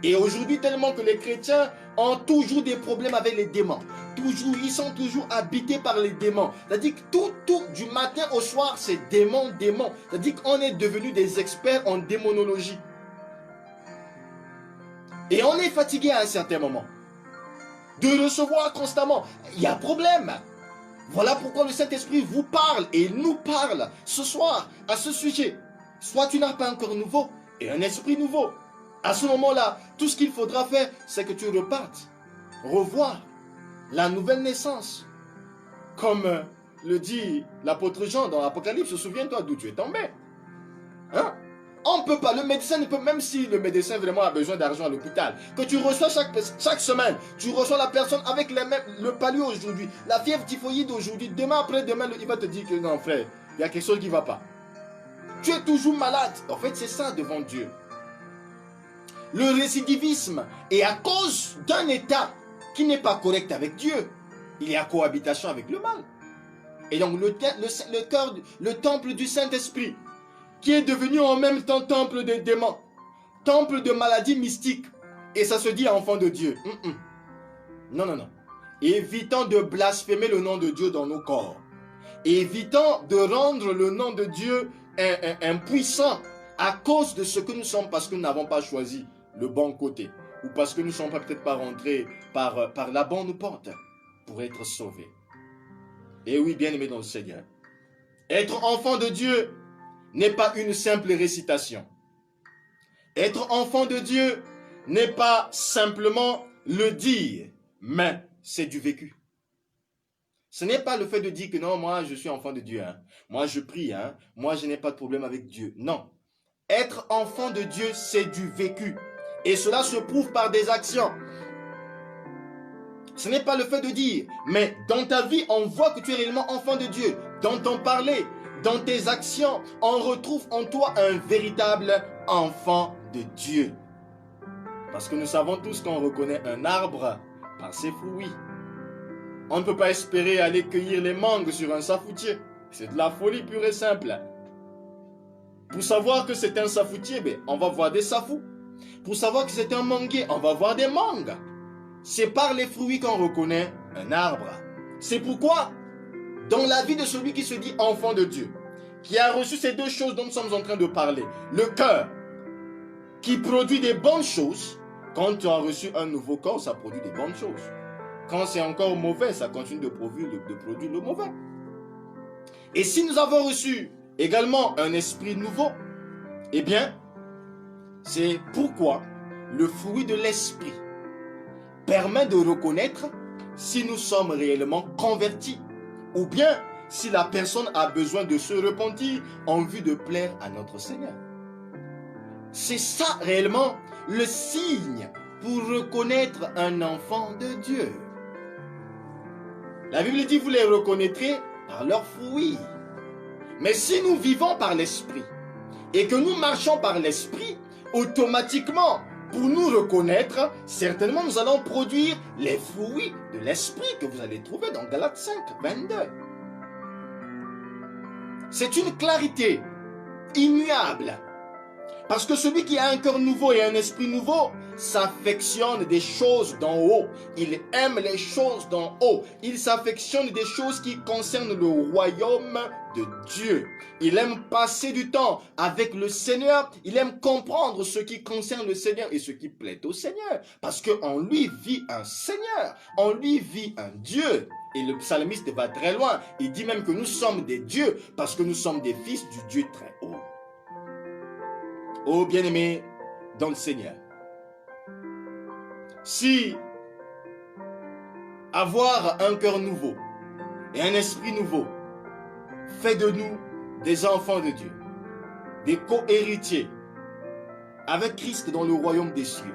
Et aujourd'hui, tellement que les chrétiens ont toujours des problèmes avec les démons. Ils sont toujours habités par les démons. C'est-à-dire que tout du matin au soir, c'est démon. C'est-à-dire qu'on est devenus des experts en démonologie. Et on est fatigué à un certain moment de recevoir constamment. Il y a problème. Voilà pourquoi le Saint-Esprit vous parle et nous parle ce soir à ce sujet. Soit tu n'as pas encore nouveau et un esprit nouveau. À ce moment-là, tout ce qu'il faudra faire, c'est que tu repartes, revoir la nouvelle naissance. Comme le dit l'apôtre Jean dans l'Apocalypse, souviens-toi d'où tu es tombé. Hein? On ne peut pas, le médecin ne peut, même si le médecin vraiment a besoin d'argent à l'hôpital, que tu reçois chaque semaine, tu reçois la personne avec le palud aujourd'hui, la fièvre typhoïde aujourd'hui, demain après-demain, il va te dire que non frère, il y a quelque chose qui ne va pas. Tu es toujours malade. En fait, c'est ça devant Dieu. Le récidivisme est à cause d'un état qui n'est pas correct avec Dieu. Il y a cohabitation avec le mal. Et donc le temple du Saint-Esprit, qui est devenu en même temps temple des démons, temple de maladies mystiques, et ça se dit enfant de Dieu. Non. évitant de blasphémer le nom de Dieu dans nos corps, évitant de rendre le nom de Dieu impuissant à cause de ce que nous sommes, parce que nous n'avons pas choisi le bon côté, ou parce que nous ne sommes peut-être pas rentrés par la bonne porte pour être sauvés. Et oui, bien-aimés dans le Seigneur, être enfant de Dieu n'est pas une simple récitation. Être enfant de Dieu n'est pas simplement le dire, mais c'est du vécu. Ce n'est pas le fait de dire que non, moi je suis enfant de Dieu, hein. Moi je prie, hein. Moi je n'ai pas de problème avec Dieu. Non. Être enfant de Dieu, c'est du vécu. Et cela se prouve par des actions. Ce n'est pas le fait de dire, mais dans ta vie, on voit que tu es réellement enfant de Dieu. Dans ton parler, dans tes actions, on retrouve en toi un véritable enfant de Dieu. Parce que nous savons tous qu'on reconnaît un arbre par ses fruits. On ne peut pas espérer aller cueillir les mangues sur un safoutier. C'est de la folie pure et simple. Pour savoir que c'est un safoutier, on va voir des safous. Pour savoir que c'est un manguier, on va voir des mangues. C'est par les fruits qu'on reconnaît un arbre. C'est pourquoi, dans la vie de celui qui se dit enfant de Dieu, qui a reçu ces deux choses dont nous sommes en train de parler, le cœur qui produit des bonnes choses, quand tu as reçu un nouveau corps, ça produit des bonnes choses. Quand c'est encore mauvais, ça continue de produire le mauvais. Et si nous avons reçu également un esprit nouveau, eh bien, c'est pourquoi le fruit de l'esprit permet de reconnaître si nous sommes réellement convertis ou bien si la personne a besoin de se repentir en vue de plaire à notre Seigneur. C'est ça réellement le signe pour reconnaître un enfant de Dieu. La Bible dit, vous les reconnaîtrez par leurs fruits. Mais si nous vivons par l'esprit et que nous marchons par l'esprit, automatiquement, pour nous reconnaître, certainement nous allons produire les fruits de l'esprit que vous allez trouver dans Galates 5, 22. C'est une clarité immuable. Parce que celui qui a un cœur nouveau et un esprit nouveau s'affectionne des choses d'en haut. Il aime les choses d'en haut. Il s'affectionne des choses qui concernent le royaume de Dieu. Il aime passer du temps avec le Seigneur. Il aime comprendre ce qui concerne le Seigneur et ce qui plaît au Seigneur. Parce qu'en lui vit un Seigneur. En lui vit un Dieu. Et le psalmiste va très loin. Il dit même que nous sommes des dieux parce que nous sommes des fils du Dieu très haut. Oh bien-aimés dans le Seigneur, si avoir un cœur nouveau et un esprit nouveau fait de nous des enfants de Dieu, des co-héritiers avec Christ dans le royaume des cieux,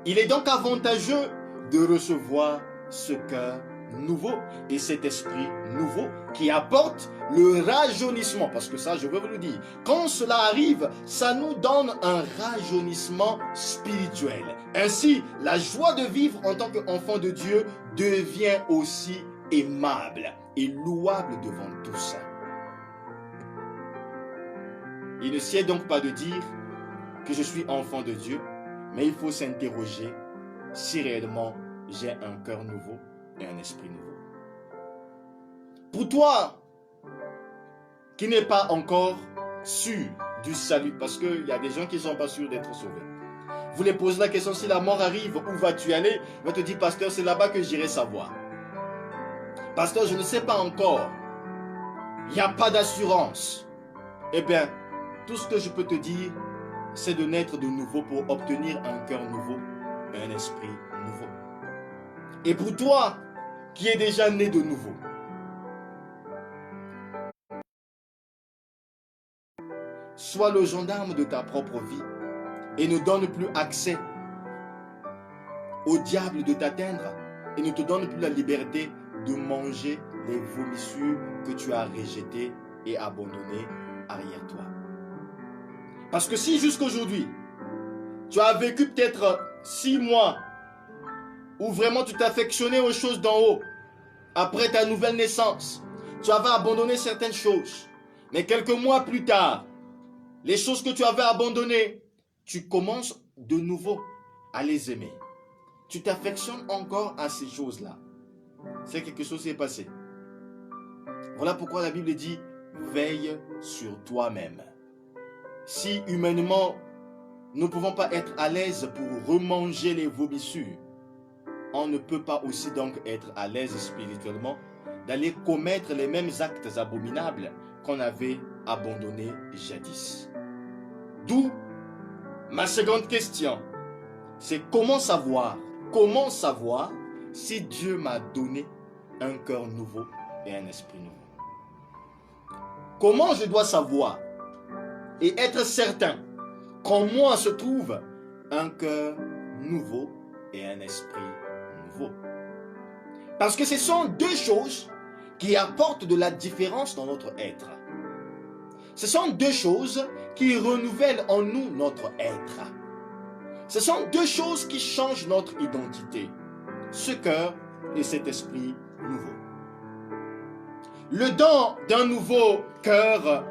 il est donc avantageux de recevoir ce cœur nouveau et cet esprit nouveau qui apporte le rajeunissement, parce que ça je veux vous le dire, quand cela arrive, ça nous donne un rajeunissement spirituel. Ainsi, la joie de vivre en tant qu'enfant de Dieu devient aussi aimable et louable devant tous. Il ne sied donc pas de dire que je suis enfant de Dieu, mais il faut s'interroger si réellement j'ai un cœur nouveau et un esprit nouveau. Pour toi qui n'es pas encore sûr du salut, parce qu'il y a des gens qui ne sont pas sûrs d'être sauvés, vous les posez la question, si la mort arrive, où vas-tu aller? Il va te dire, pasteur, c'est là-bas que j'irai savoir. Pasteur, je ne sais pas encore. Il n'y a pas d'assurance. Eh bien, tout ce que je peux te dire, c'est de naître de nouveau pour obtenir un cœur nouveau et un esprit nouveau. Et pour toi qui es déjà né de nouveau, sois le gendarme de ta propre vie et ne donne plus accès au diable de t'atteindre et ne te donne plus la liberté de manger les vomissures que tu as rejetées et abandonnées arrière toi. Parce que si jusqu'aujourd'hui, tu as vécu peut-être 6 mois où vraiment tu t'affectionnais aux choses d'en haut, après ta nouvelle naissance, tu avais abandonné certaines choses, mais quelques mois plus tard, les choses que tu avais abandonnées, tu commences de nouveau à les aimer. Tu t'affectionnes encore à ces choses-là. c'est que quelque chose s'est passé. Voilà pourquoi la Bible dit, veille sur toi-même. Si humainement, nous ne pouvons pas être à l'aise pour remanger les vomissures, on ne peut pas aussi donc être à l'aise spirituellement d'aller commettre les mêmes actes abominables qu'on avait abandonnés jadis. D'où ma seconde question, c'est comment savoir si Dieu m'a donné un cœur nouveau et un esprit nouveau. Comment je dois savoir et être certain qu'en moi se trouve un cœur nouveau et un esprit nouveau? Parce que ce sont deux choses qui apportent de la différence dans notre être. Ce sont deux choses qui renouvellent en nous notre être. Ce sont deux choses qui changent notre identité. Ce cœur et cet esprit nouveau. Le don d'un nouveau cœur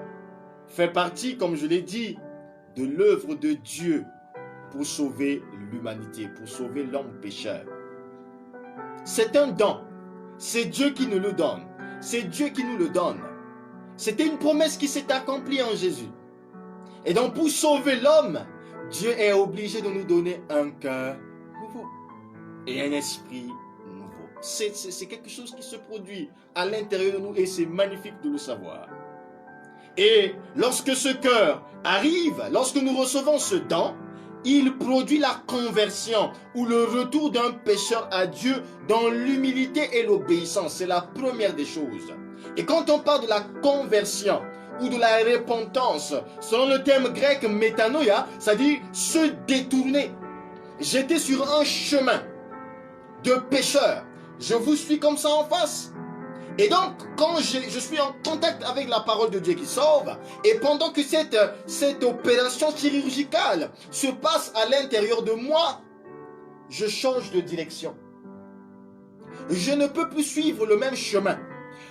fait partie, comme je l'ai dit, de l'œuvre de Dieu pour sauver l'humanité, pour sauver l'homme pécheur. C'est un don. C'est Dieu qui nous le donne. C'est Dieu qui nous le donne. C'était une promesse qui s'est accomplie en Jésus. Et donc pour sauver l'homme, Dieu est obligé de nous donner un cœur nouveau et un esprit nouveau. C'est quelque chose qui se produit à l'intérieur de nous et c'est magnifique de le savoir. Et lorsque ce cœur arrive, lorsque nous recevons ce don, il produit la conversion ou le retour d'un pécheur à Dieu dans l'humilité et l'obéissance. C'est la première des choses. Et quand on parle de la conversion ou de la repentance, selon le terme grec métanoïa, c'est-à-dire se détourner. J'étais sur un chemin de pécheur. Je vous suis comme ça en face. Et donc, quand je suis en contact avec la parole de Dieu qui sauve, et pendant que cette opération chirurgicale se passe à l'intérieur de moi, je change de direction. Je ne peux plus suivre le même chemin.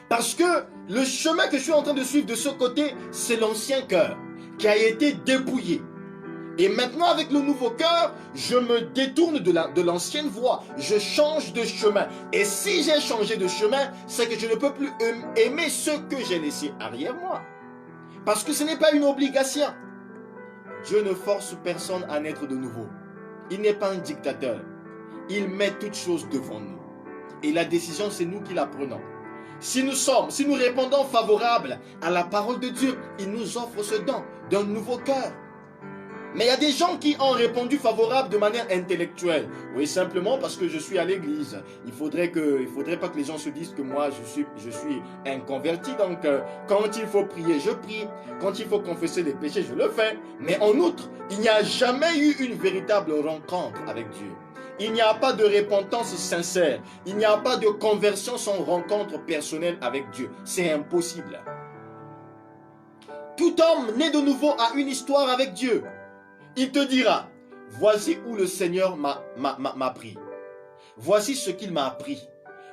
Parce que le chemin que je suis en train de suivre de ce côté, c'est l'ancien cœur qui a été dépouillé. Et maintenant, avec le nouveau cœur, je me détourne de l'ancienne voie. Je change de chemin. Et si j'ai changé de chemin, c'est que je ne peux plus aimer ce que j'ai laissé arrière moi. Parce que ce n'est pas une obligation. Dieu ne force personne à naître de nouveau. Il n'est pas un dictateur. Il met toutes choses devant nous. Et la décision, c'est nous qui la prenons. Si nous répondons favorable à la parole de Dieu, il nous offre ce don d'un nouveau cœur. Mais il y a des gens qui ont répondu favorable de manière intellectuelle. Oui, simplement parce que je suis à l'église. Il faudrait pas que les gens se disent que moi, je suis un converti. Donc, quand il faut prier, je prie. Quand il faut confesser les péchés, je le fais. Mais en outre, il n'y a jamais eu une véritable rencontre avec Dieu. Il n'y a pas de repentance sincère. Il n'y a pas de conversion sans rencontre personnelle avec Dieu. C'est impossible. Tout homme né de nouveau a une histoire avec Dieu. Il te dira, voici où le Seigneur m'a pris. Voici ce qu'il m'a appris.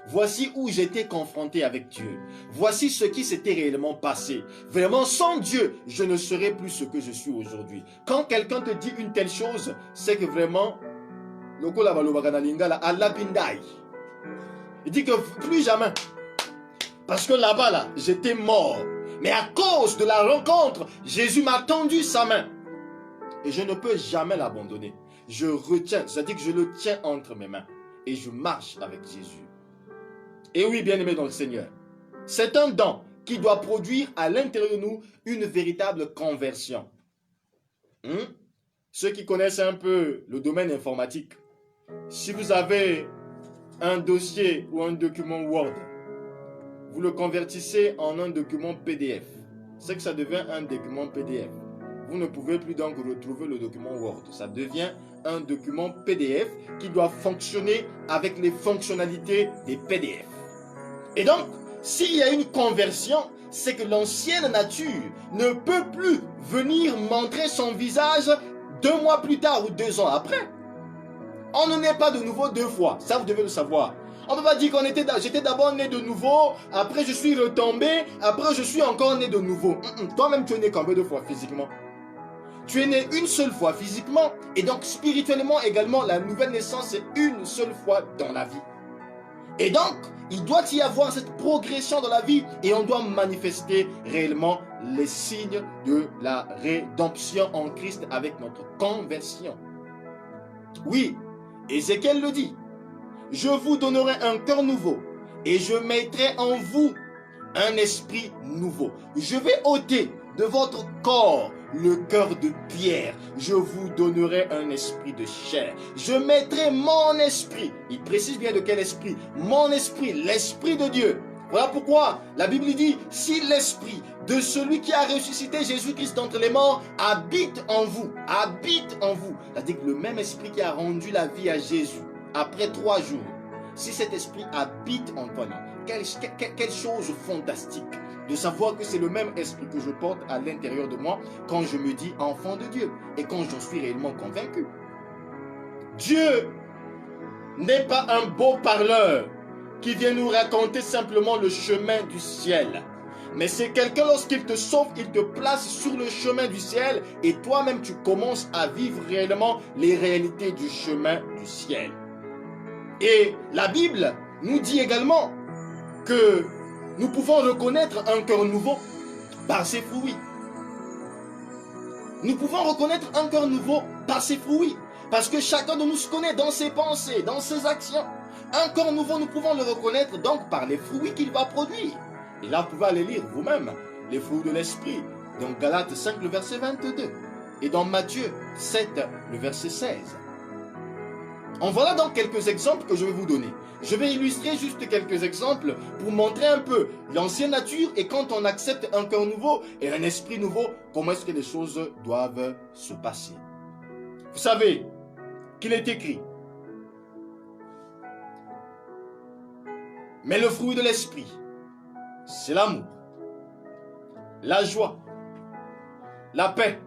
Voici où j'étais confronté avec Dieu. Voici ce qui s'était réellement passé. Vraiment, sans Dieu, je ne serais plus ce que je suis aujourd'hui. Quand quelqu'un te dit une telle chose, c'est que vraiment, il dit que plus jamais. Parce que là-bas, j'étais mort. Mais à cause de la rencontre, Jésus m'a tendu sa main. Et je ne peux jamais l'abandonner. Je retiens, c'est-à-dire que je le tiens entre mes mains. Et je marche avec Jésus. Et oui, bien-aimé dans le Seigneur, c'est un don qui doit produire à l'intérieur de nous une véritable conversion. Ceux qui connaissent un peu le domaine informatique, si vous avez un dossier ou un document Word, vous le convertissez en un document PDF. C'est que ça devient un document PDF. Vous ne pouvez plus donc retrouver le document Word. Ça devient un document PDF qui doit fonctionner avec les fonctionnalités des PDF. Et donc, s'il y a une conversion, c'est que l'ancienne nature ne peut plus venir montrer son visage 2 mois plus tard ou 2 ans après. On ne naît pas de nouveau 2 fois. Ça, vous devez le savoir. On ne peut pas dire j'étais d'abord né de nouveau, après je suis retombé, après je suis encore né de nouveau. Toi-même, tu es né combien de fois physiquement? Tu es né une seule fois physiquement, et donc spirituellement également, la nouvelle naissance est une seule fois dans la vie. Et donc, il doit y avoir cette progression dans la vie et on doit manifester réellement les signes de la rédemption en Christ avec notre conversion. Oui, Ézéchiel le dit. Je vous donnerai un cœur nouveau et je mettrai en vous un esprit nouveau. Je vais ôter de votre corps le cœur de pierre. Je vous donnerai un esprit de chair. Je mettrai mon esprit. Il précise bien de quel esprit? Mon esprit, l'esprit de Dieu. Voilà pourquoi la Bible dit, si l'esprit de celui qui a ressuscité Jésus-Christ d'entre les morts habite en vous, c'est-à-dire que le même esprit qui a rendu la vie à Jésus après 3 jours, si cet esprit habite en toi, quelle chose fantastique de savoir que c'est le même esprit que je porte à l'intérieur de moi quand je me dis enfant de Dieu et quand j'en suis réellement convaincu. Dieu n'est pas un beau parleur qui vient nous raconter simplement le chemin du ciel. Mais c'est quelqu'un, lorsqu'il te sauve, il te place sur le chemin du ciel et toi-même tu commences à vivre réellement les réalités du chemin du ciel. Et la Bible nous dit également que nous pouvons reconnaître un cœur nouveau par ses fruits. Nous pouvons reconnaître un cœur nouveau par ses fruits. Parce que chacun de nous se connaît dans ses pensées, dans ses actions. Un cœur nouveau, nous pouvons le reconnaître donc par les fruits qu'il va produire. Et là, vous pouvez aller lire vous-même les fruits de l'esprit. Dans Galates 5, le verset 22. Et dans Matthieu 7, le verset 16. En voilà donc quelques exemples que je vais vous donner. Je vais illustrer juste quelques exemples pour montrer un peu l'ancienne nature et quand on accepte un cœur nouveau et un esprit nouveau, comment est-ce que les choses doivent se passer. Vous savez qu'il est écrit, mais le fruit de l'esprit, c'est l'amour, la joie, la paix,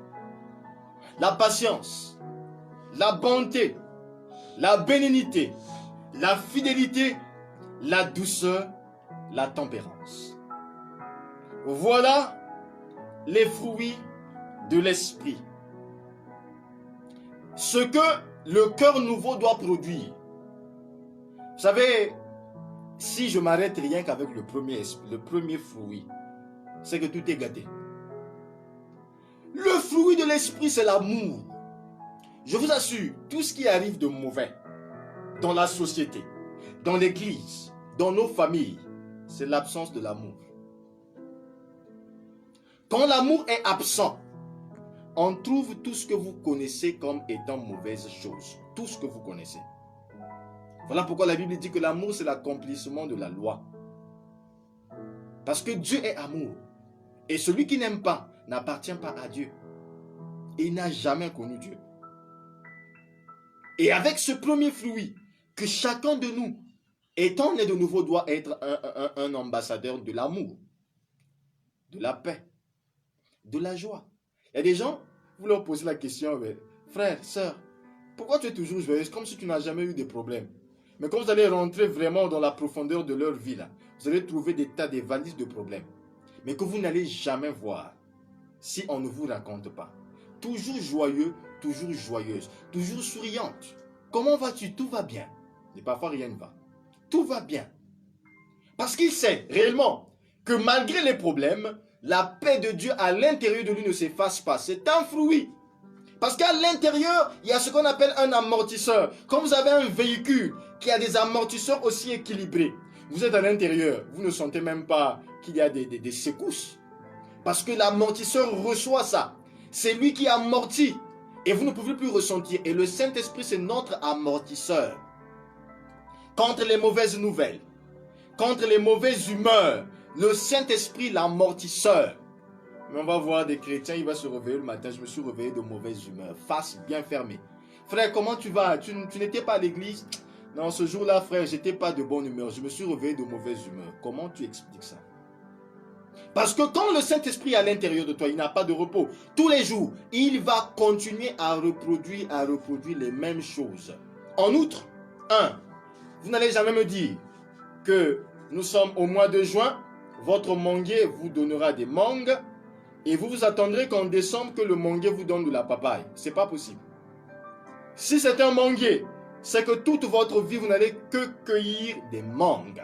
la patience, la bonté, la bénignité, la fidélité, la douceur, la tempérance. Voilà les fruits de l'esprit. Ce que le cœur nouveau doit produire. Vous savez, si je m'arrête rien qu'avec le premier fruit, c'est que tout est gâté. Le fruit de l'esprit, c'est l'amour. Je vous assure, tout ce qui arrive de mauvais dans la société, dans l'église, dans nos familles, c'est l'absence de l'amour. Quand l'amour est absent, on trouve tout ce que vous connaissez comme étant mauvaise chose. Tout ce que vous connaissez. Voilà pourquoi la Bible dit que l'amour, c'est l'accomplissement de la loi. Parce que Dieu est amour. Et celui qui n'aime pas n'appartient pas à Dieu. Et il n'a jamais connu Dieu. Et avec ce premier fruit, que chacun de nous, étant né de nouveau, doit être un ambassadeur de l'amour, de la paix, de la joie. Il y a des gens, vous leur posez la question, frère, sœur, pourquoi tu es toujours joyeuse, comme si tu n'as jamais eu de problèmes. Mais quand vous allez rentrer vraiment dans la profondeur de leur vie, là, vous allez trouver des tas de valises de problèmes. Mais que vous n'allez jamais voir si on ne vous raconte pas. Toujours joyeux, toujours joyeuse, toujours souriante. Comment vas-tu? Tout va bien. Et parfois rien ne va. Tout va bien. Parce qu'il sait réellement que malgré les problèmes, la paix de Dieu à l'intérieur de lui ne s'efface pas. C'est un fruit. Parce qu'à l'intérieur, il y a ce qu'on appelle un amortisseur. Quand vous avez un véhicule qui a des amortisseurs aussi équilibrés, vous êtes à l'intérieur, vous ne sentez même pas qu'il y a des secousses. Parce que l'amortisseur reçoit ça. C'est lui qui amortit. Et vous ne pouvez plus ressentir. Et le Saint-Esprit, c'est notre amortisseur. Contre les mauvaises nouvelles, contre les mauvaises humeurs, le Saint-Esprit, l'amortisseur. Mais on va voir des chrétiens, il va se réveiller le matin, je me suis réveillé de mauvaise humeur, face bien fermée. Frère, comment tu vas? Tu n'étais pas à l'église? Non, ce jour-là, frère, j'étais pas de bonne humeur, je me suis réveillé de mauvaise humeur. Comment tu expliques ça? Parce que quand le Saint-Esprit est à l'intérieur de toi, il n'a pas de repos. Tous les jours, il va continuer à reproduire les mêmes choses. En outre, vous n'allez jamais me dire que nous sommes au mois de juin, votre manguier vous donnera des mangues et vous vous attendrez qu'en décembre que le manguier vous donne de la papaye. Ce n'est pas possible. Si c'est un manguier c'est que toute votre vie, vous n'allez que cueillir des mangues.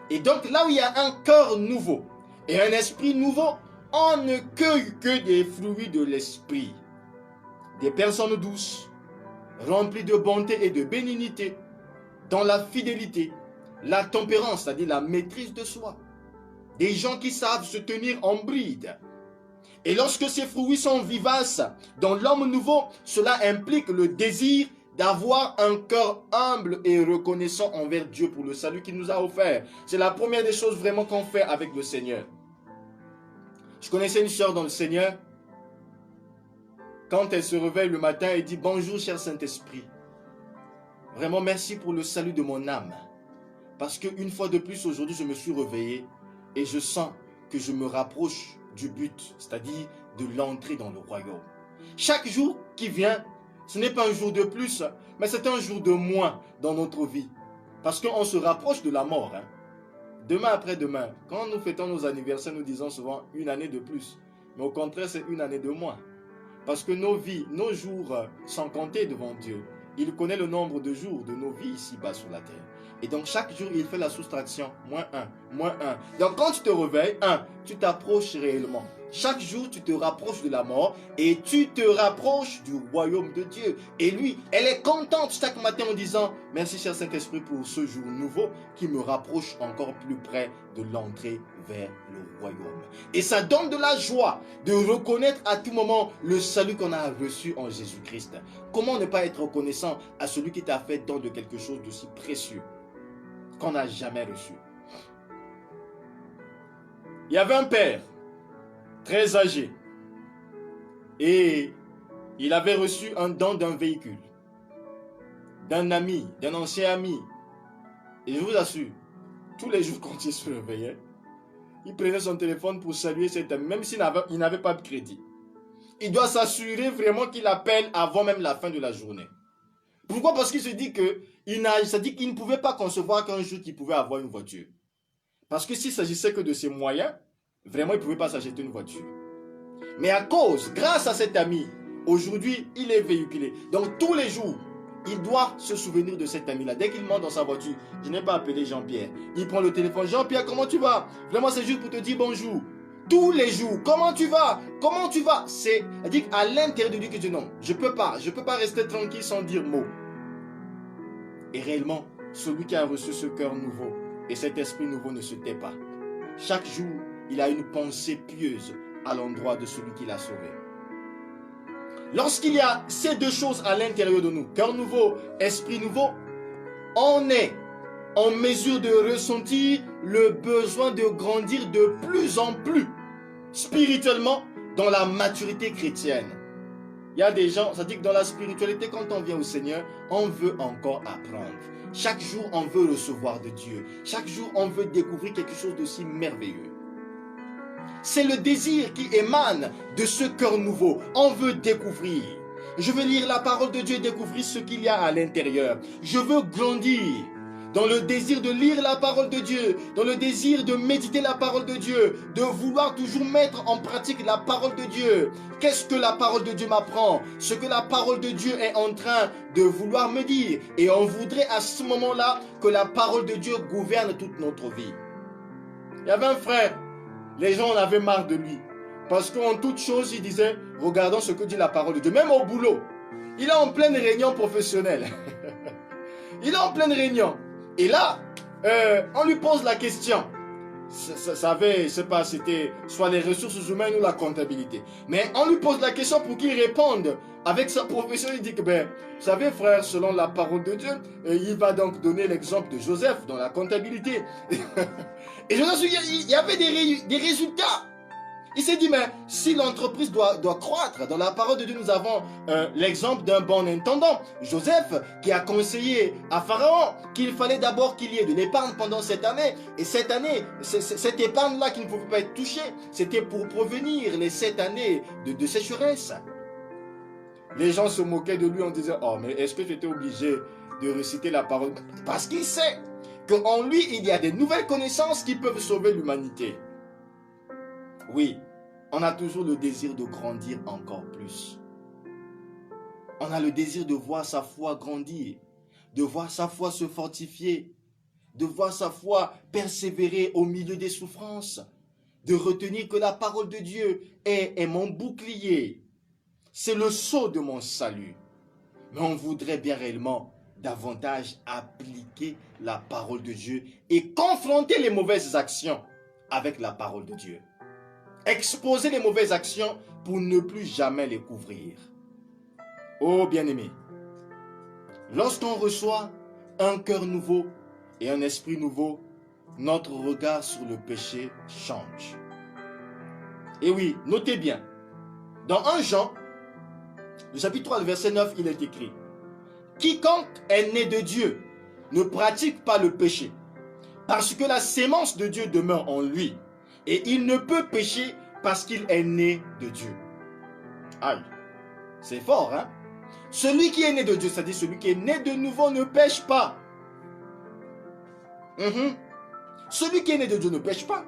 Et donc, là où il y a un cœur nouveau et un esprit nouveau, on ne cueille que des fruits de l'esprit. Des personnes douces, remplies de bonté et de bénignité, dans la fidélité, la tempérance, c'est-à-dire la maîtrise de soi. Des gens qui savent se tenir en bride. Et lorsque ces fruits sont vivaces dans l'homme nouveau, cela implique le désir d'avoir un cœur humble et reconnaissant envers Dieu pour le salut qu'il nous a offert. C'est la première des choses vraiment qu'on fait avec le Seigneur. Je connaissais une sœur dans le Seigneur. Quand elle se réveille le matin, elle dit « Bonjour cher Saint-Esprit. Vraiment merci pour le salut de mon âme. Parce qu'une fois de plus aujourd'hui, je me suis réveillé et je sens que je me rapproche du but, c'est-à-dire de l'entrée dans le royaume. Chaque jour qui vient, ce n'est pas un jour de plus, mais c'est un jour de moins dans notre vie. Parce qu'on se rapproche de la mort. Demain après demain, quand nous fêtons nos anniversaires, nous disons souvent une année de plus. Mais au contraire, c'est une année de moins. Parce que nos vies, nos jours sont comptés devant Dieu. Il connaît le nombre de jours de nos vies ici-bas sur la terre. Et donc chaque jour, il fait la soustraction. Moins un, moins un. Donc quand tu te réveilles, tu t'approches réellement. Chaque jour, tu te rapproches de la mort et tu te rapproches du royaume de Dieu. Et lui, elle est contente chaque matin en disant « Merci cher Saint-Esprit pour ce jour nouveau qui me rapproche encore plus près de l'entrée vers le royaume. » Et ça donne de la joie de reconnaître à tout moment le salut qu'on a reçu en Jésus-Christ. Comment ne pas être reconnaissant à celui qui t'a fait don de quelque chose d'aussi précieux qu'on n'a jamais reçu? Il y avait un père très âgé et il avait reçu un don d'un véhicule, d'un ami, d'un ancien ami. Et je vous assure, tous les jours quand il se réveillait, il prenait son téléphone pour saluer cet ami, même s'il n'avait pas de crédit. Il doit s'assurer vraiment qu'il appelle avant même la fin de la journée. Pourquoi? Parce qu'il se dit qu'il ne pouvait pas concevoir qu'un jour il pouvait avoir une voiture. Parce que s'il s'agissait que de ses moyens, vraiment il ne pouvait pas s'acheter une voiture. Mais grâce à cet ami, aujourd'hui, il est véhiculé. Donc tous les jours, il doit se souvenir de cet ami-là. Dès qu'il monte dans sa voiture, je n'ai pas appelé Jean-Pierre. Il prend le téléphone. Jean-Pierre, comment tu vas? Vraiment, c'est juste pour te dire bonjour. Tous les jours, comment tu vas? Comment tu vas? C'est-à-dire à l'intérieur de lui que je dis non, je ne peux pas rester tranquille sans dire mot. Et réellement, celui qui a reçu ce cœur nouveau et cet esprit nouveau ne se tait pas. Chaque jour, il a une pensée pieuse à l'endroit de celui qui l'a sauvé. Lorsqu'il y a ces deux choses à l'intérieur de nous, cœur nouveau, esprit nouveau, on est en mesure de ressentir le besoin de grandir de plus en plus spirituellement dans la maturité chrétienne. Il y a des gens, ça dit que dans la spiritualité, quand on vient au Seigneur, on veut encore apprendre. Chaque jour, on veut recevoir de Dieu. Chaque jour, on veut découvrir quelque chose d'aussi merveilleux. C'est le désir qui émane de ce cœur nouveau. On veut découvrir. Je veux lire la parole de Dieu et découvrir ce qu'il y a à l'intérieur. Je veux grandir dans le désir de lire la parole de Dieu, dans le désir de méditer la parole de Dieu, de vouloir toujours mettre en pratique la parole de Dieu. Qu'est-ce que la parole de Dieu m'apprend? Ce que la parole de Dieu est en train de vouloir me dire. Et on voudrait à ce moment-là que la parole de Dieu gouverne toute notre vie. Il y avait un frère, les gens en avaient marre de lui. Parce qu'en toute chose, il disait, regardons ce que dit la parole de Dieu. Même au boulot, il est en pleine réunion professionnelle. Il est en pleine réunion. Et là, on lui pose la question. Je sais pas, c'était soit les ressources humaines ou la comptabilité. Mais on lui pose la question pour qu'il réponde. Avec sa profession, il dit que, vous savez frère, selon la parole de Dieu, il va donc donner l'exemple de Joseph dans la comptabilité. Et je me suis dit, il y avait des résultats. Il s'est dit, mais si l'entreprise doit croître, dans la parole de Dieu, nous avons l'exemple d'un bon intendant, Joseph, qui a conseillé à Pharaon qu'il fallait d'abord qu'il y ait de l'épargne pendant cette année. Et cette année, cette épargne-là qui ne pouvait pas être touchée, c'était pour prévenir les 7 années de sécheresse. Les gens se moquaient de lui en disant, oh, mais est-ce que tu étais obligé de réciter la parole? Parce qu'il sait qu'en lui, il y a des nouvelles connaissances qui peuvent sauver l'humanité. Oui, on a toujours le désir de grandir encore plus. On a le désir de voir sa foi grandir. de voir sa foi se fortifier, de voir sa foi persévérer au milieu des souffrances, de retenir que la parole de Dieu est mon bouclier. C'est le sceau de mon salut. Mais on voudrait bien réellement davantage appliquer la parole de Dieu et confronter les mauvaises actions avec la parole de Dieu. Exposer les mauvaises actions pour ne plus jamais les couvrir. Oh bien-aimé, lorsqu'on reçoit un cœur nouveau et un esprit nouveau, notre regard sur le péché change. Et oui, notez bien, dans 1 Jean, le chapitre 3, le verset 9, il est écrit: quiconque est né de Dieu ne pratique pas le péché, parce que la sémence de Dieu demeure en lui, et il ne peut pécher parce qu'il est né de Dieu. Aïe, c'est fort, hein? Celui qui est né de Dieu, c'est-à-dire celui qui est né de nouveau, ne pêche pas. Celui qui est né de Dieu ne pêche pas.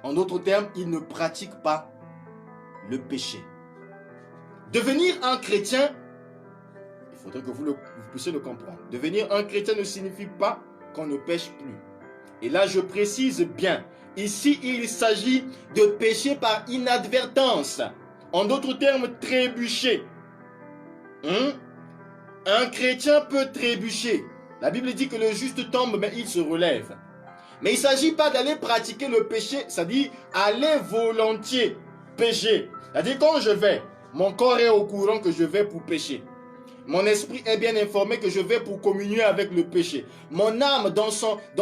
En d'autres termes, il ne pratique pas le péché. Devenir un chrétien, il faudrait que vous puissiez le comprendre. Devenir un chrétien ne signifie pas qu'on ne pêche plus. Et là, je précise bien, ici, il s'agit de pécher par inadvertance. En d'autres termes, trébucher. Un chrétien peut trébucher. La Bible dit que le juste tombe, mais il se relève. Mais il ne s'agit pas d'aller pratiquer le péché, c'est-à-dire aller volontiers pécher. C'est-à-dire quand je vais, mon corps est au courant que je vais pour pécher. Mon esprit est bien informé que je vais pour communier avec le péché. Mon âme, dans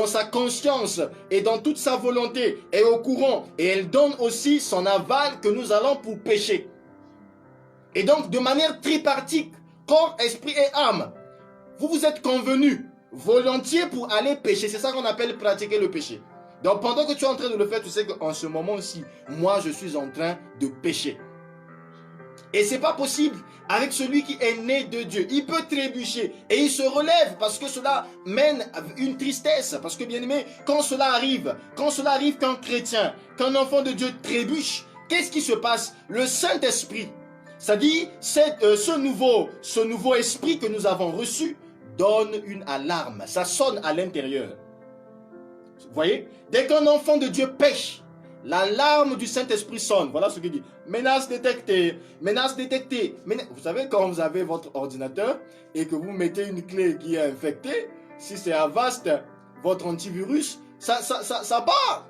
sa conscience et dans toute sa volonté, est au courant. Et elle donne aussi son aval que nous allons pour pécher. Et donc, de manière tripartite, corps, esprit et âme, vous vous êtes convenus volontiers pour aller pécher. C'est ça qu'on appelle pratiquer le péché. Donc, pendant que tu es en train de le faire, tu sais qu'en ce moment-ci, moi, je suis en train de pécher. Et ce n'est pas possible avec celui qui est né de Dieu. Il peut trébucher et il se relève parce que cela mène à une tristesse. Parce que bien aimé, quand cela arrive qu'un chrétien, qu'un enfant de Dieu trébuche, qu'est-ce qui se passe? Le Saint-Esprit, c'est-à-dire ce nouveau esprit que nous avons reçu, donne une alarme. Ça sonne à l'intérieur. Vous voyez? Dès qu'un enfant de Dieu pêche, l'alarme du Saint-Esprit sonne. Voilà ce qu'il dit. Menace détectée. Menace détectée. Vous savez, quand vous avez votre ordinateur et que vous mettez une clé qui est infectée, si c'est Avast, votre antivirus, ça part.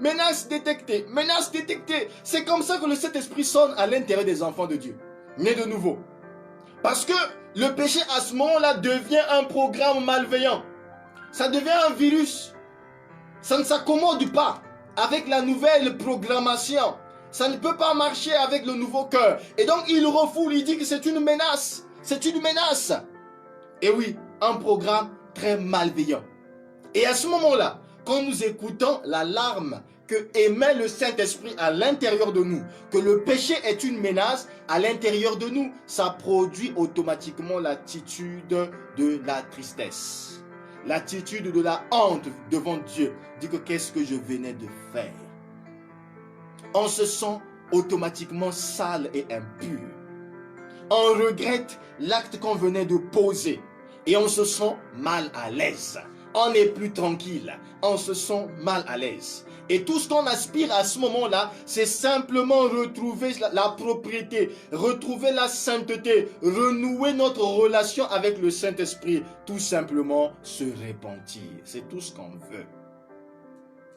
Menace détectée. Menace détectée. C'est comme ça que le Saint-Esprit sonne à l'intérieur des enfants de Dieu. Nés de nouveau. Parce que le péché à ce moment-là devient un programme malveillant. Ça devient un virus. Ça ne s'accommode pas avec la nouvelle programmation. Ça ne peut pas marcher avec le nouveau cœur. Et donc il refoule, il dit que c'est une menace. C'est une menace. Et oui, un programme très malveillant. Et à ce moment-là, quand nous écoutons l'alarme que émet le Saint-Esprit à l'intérieur de nous, que le péché est une menace à l'intérieur de nous, ça produit automatiquement l'attitude de la tristesse. L'attitude de la honte devant Dieu. Dit que qu'est-ce que je venais de faire? On se sent automatiquement sale et impur. On regrette l'acte qu'on venait de poser. Et on se sent mal à l'aise. On n'est plus tranquille. On se sent mal à l'aise. Et tout ce qu'on aspire à ce moment-là, c'est simplement retrouver la propriété, retrouver la sainteté, renouer notre relation avec le Saint-Esprit, tout simplement se repentir. C'est tout ce qu'on veut.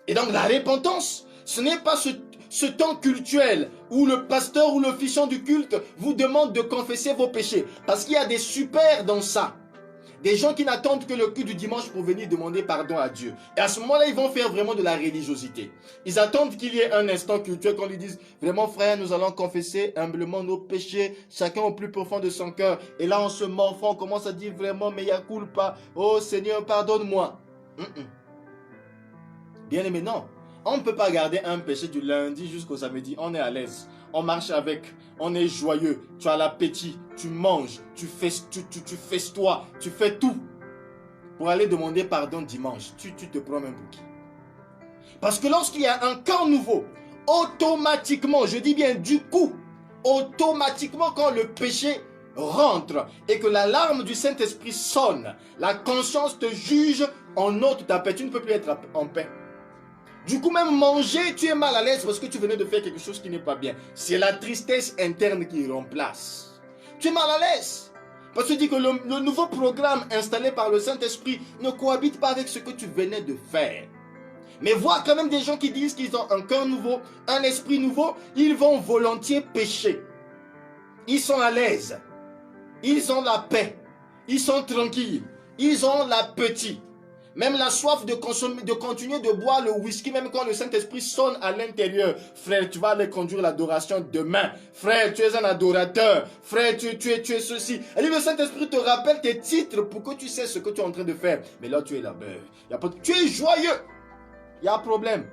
Et donc la repentance, ce n'est pas ce temps cultuel où le pasteur ou l'officiant du culte vous demande de confesser vos péchés. Parce qu'il y a des super dans ça. Des gens qui n'attendent que le culte du dimanche pour venir demander pardon à Dieu. Et à ce moment-là, ils vont faire vraiment de la religiosité. Ils attendent qu'il y ait un instant cultuel qu'on lui dise, vraiment frère, nous allons confesser humblement nos péchés, chacun au plus profond de son cœur. Et là, en se morfant, on commence à dire vraiment, mais mea culpa, oh Seigneur, pardonne-moi. Bien aimé, non. On ne peut pas garder un péché du lundi jusqu'au samedi. On est à l'aise. On marche avec. On est joyeux. Tu as l'appétit. Tu manges. Tu festoies. Tu fais tout. Pour aller demander pardon dimanche. Tu te prends même pour qui? Parce que lorsqu'il y a un cœur nouveau, automatiquement, je dis bien du coup, automatiquement quand le péché rentre et que l'alarme du Saint-Esprit sonne, la conscience te juge en ôte ta paix. Tu ne peux plus être en paix. Du coup, même manger, tu es mal à l'aise parce que tu venais de faire quelque chose qui n'est pas bien. C'est la tristesse interne qui remplace. Tu es mal à l'aise. Parce que tu dis que le nouveau programme installé par le Saint-Esprit ne cohabite pas avec ce que tu venais de faire. Mais voir quand même des gens qui disent qu'ils ont un cœur nouveau, un esprit nouveau, ils vont volontiers pécher. Ils sont à l'aise. Ils ont la paix. Ils sont tranquilles. Ils ont l'appétit. Même la soif de continuer de boire le whisky, même quand le Saint-Esprit sonne à l'intérieur. Frère, tu vas aller conduire l'adoration demain. Frère, tu es un adorateur. Frère, tu es ceci. Et le Saint-Esprit te rappelle tes titres pour que tu sais ce que tu es en train de faire. Mais là, tu es là-bas. Tu es joyeux. Il y a un problème.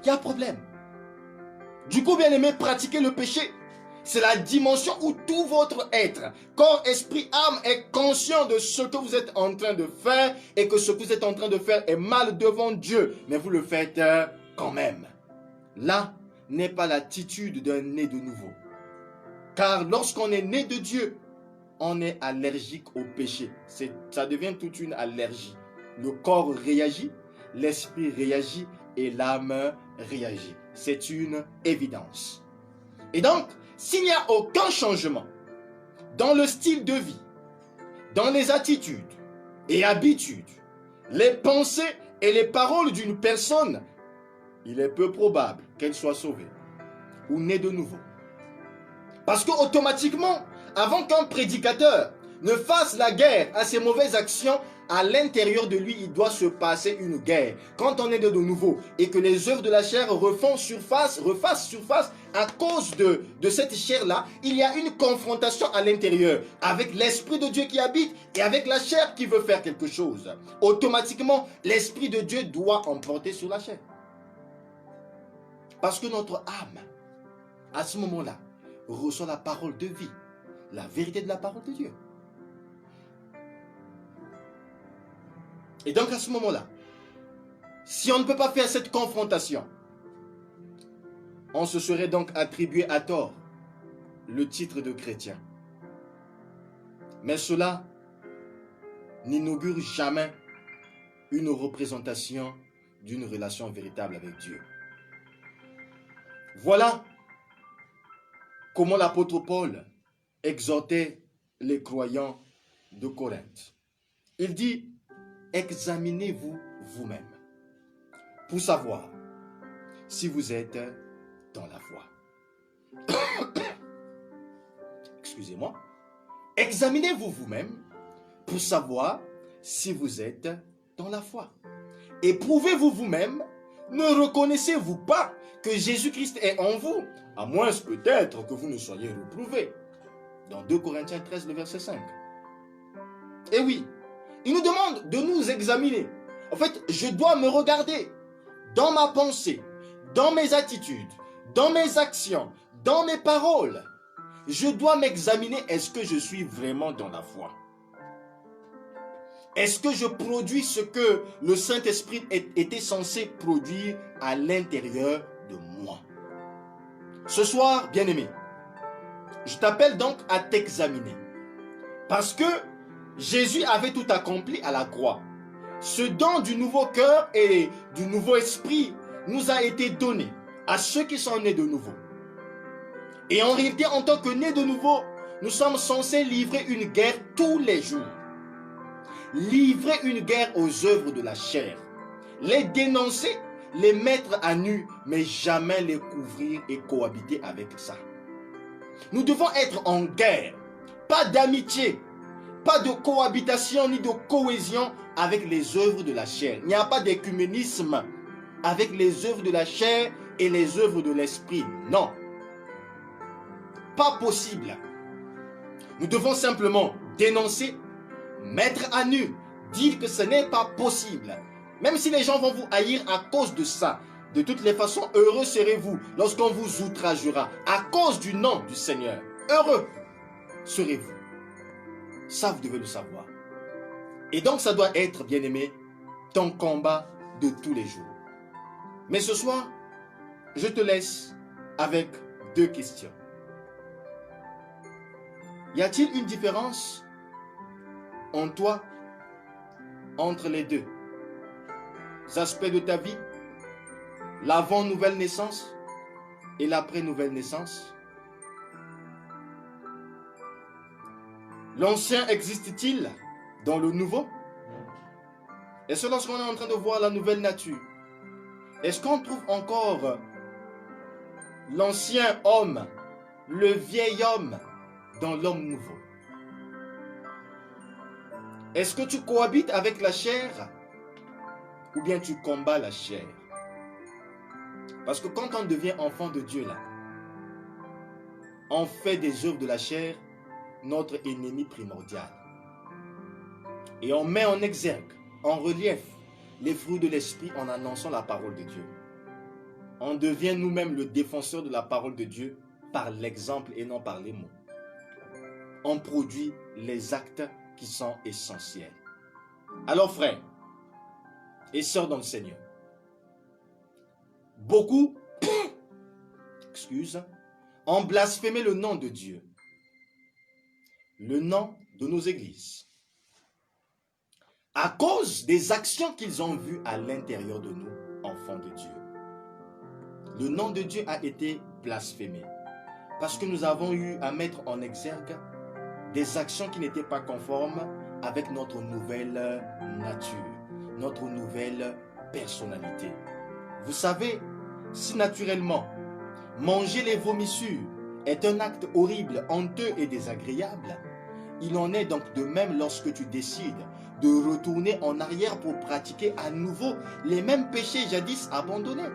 Il y a un problème. Du coup, bien aimé, pratiquer le péché. C'est la dimension où tout votre être, corps, esprit, âme est conscient de ce que vous êtes en train de faire et que ce que vous êtes en train de faire est mal devant Dieu. Mais vous le faites quand même. Là n'est pas l'attitude d'un né de nouveau. Car lorsqu'on est né de Dieu, on est allergique au péché. Ça devient toute une allergie. Le corps réagit, l'esprit réagit et l'âme réagit. C'est une évidence. Et donc, s'il n'y a aucun changement dans le style de vie, dans les attitudes et habitudes, les pensées et les paroles d'une personne, il est peu probable qu'elle soit sauvée ou née de nouveau. Parce qu'automatiquement, avant qu'un prédicateur ne fasse la guerre à ses mauvaises actions, à l'intérieur de lui, il doit se passer une guerre. Quand on est de nouveau et que les œuvres de la chair refassent surface à cause de cette chair-là, il y a une confrontation à l'intérieur avec l'Esprit de Dieu qui habite et avec la chair qui veut faire quelque chose. Automatiquement, l'Esprit de Dieu doit emporter sur la chair. Parce que notre âme, à ce moment-là, reçoit la parole de vie, la vérité de la parole de Dieu. Et donc à ce moment-là, si on ne peut pas faire cette confrontation, on se serait donc attribué à tort le titre de chrétien. Mais cela n'inaugure jamais une représentation d'une relation véritable avec Dieu. Voilà comment l'apôtre Paul exhortait les croyants de Corinthe. Il dit: examinez-vous vous-même pour savoir si vous êtes dans la foi. Excusez-moi. Examinez-vous vous-même pour savoir si vous êtes dans la foi. Éprouvez-vous vous-même. Ne reconnaissez-vous pas que Jésus-Christ est en vous, à moins peut-être que vous ne soyez reprouvés. Dans 2 Corinthiens 13, le verset 5. Et oui, il nous demande de nous examiner. En fait, je dois me regarder dans ma pensée, dans mes attitudes, dans mes actions, dans mes paroles. Je dois m'examiner. Est-ce que je suis vraiment dans la foi? Est-ce que je produis ce que le Saint-Esprit était censé produire à l'intérieur de moi? Ce soir, bien-aimé, je t'appelle donc à t'examiner. Parce que Jésus avait tout accompli à la croix. Ce don du nouveau cœur et du nouveau esprit nous a été donné à ceux qui sont nés de nouveau. Et en réalité, en tant que nés de nouveau, nous sommes censés livrer une guerre tous les jours. Livrer une guerre aux œuvres de la chair. Les dénoncer, les mettre à nu, mais jamais les couvrir et cohabiter avec ça. Nous devons être en guerre, pas d'amitié, pas de cohabitation ni de cohésion avec les œuvres de la chair. Il n'y a pas d'écuménisme avec les œuvres de la chair et les œuvres de l'esprit. Non. Pas possible. Nous devons simplement dénoncer, mettre à nu, dire que ce n'est pas possible. Même si les gens vont vous haïr à cause de ça, de toutes les façons, heureux serez-vous lorsqu'on vous outragera à cause du nom du Seigneur. Heureux serez-vous. Ça, vous devez le savoir. Et donc, ça doit être, bien-aimé, ton combat de tous les jours. Mais ce soir, je te laisse avec deux questions. Y a-t-il une différence en toi entre les deux aspects de ta vie, l'avant nouvelle naissance et l'après nouvelle naissance? L'ancien existe-t-il dans le nouveau? Est-ce que lorsqu'on est en train de voir la nouvelle nature, est-ce qu'on trouve encore l'ancien homme, le vieil homme dans l'homme nouveau? Est-ce que tu cohabites avec la chair ou bien tu combats la chair? Parce que quand on devient enfant de Dieu là, on fait des œuvres de la chair notre ennemi primordial. Et on met en exergue, en relief, les fruits de l'esprit en annonçant la parole de Dieu. On devient nous-mêmes le défenseur de la parole de Dieu par l'exemple et non par les mots. On produit les actes qui sont essentiels. Alors frères et sœurs dans le Seigneur, beaucoup ont blasphémé le nom de Dieu, le nom de nos églises, à cause des actions qu'ils ont vues à l'intérieur de nous, enfants de Dieu. Le nom de Dieu a été blasphémé parce que nous avons eu à mettre en exergue des actions qui n'étaient pas conformes avec notre nouvelle nature, notre nouvelle personnalité. Vous savez, si naturellement, manger les vomissures est un acte horrible, honteux et désagréable, il en est donc de même lorsque tu décides de retourner en arrière pour pratiquer à nouveau les mêmes péchés jadis abandonnés.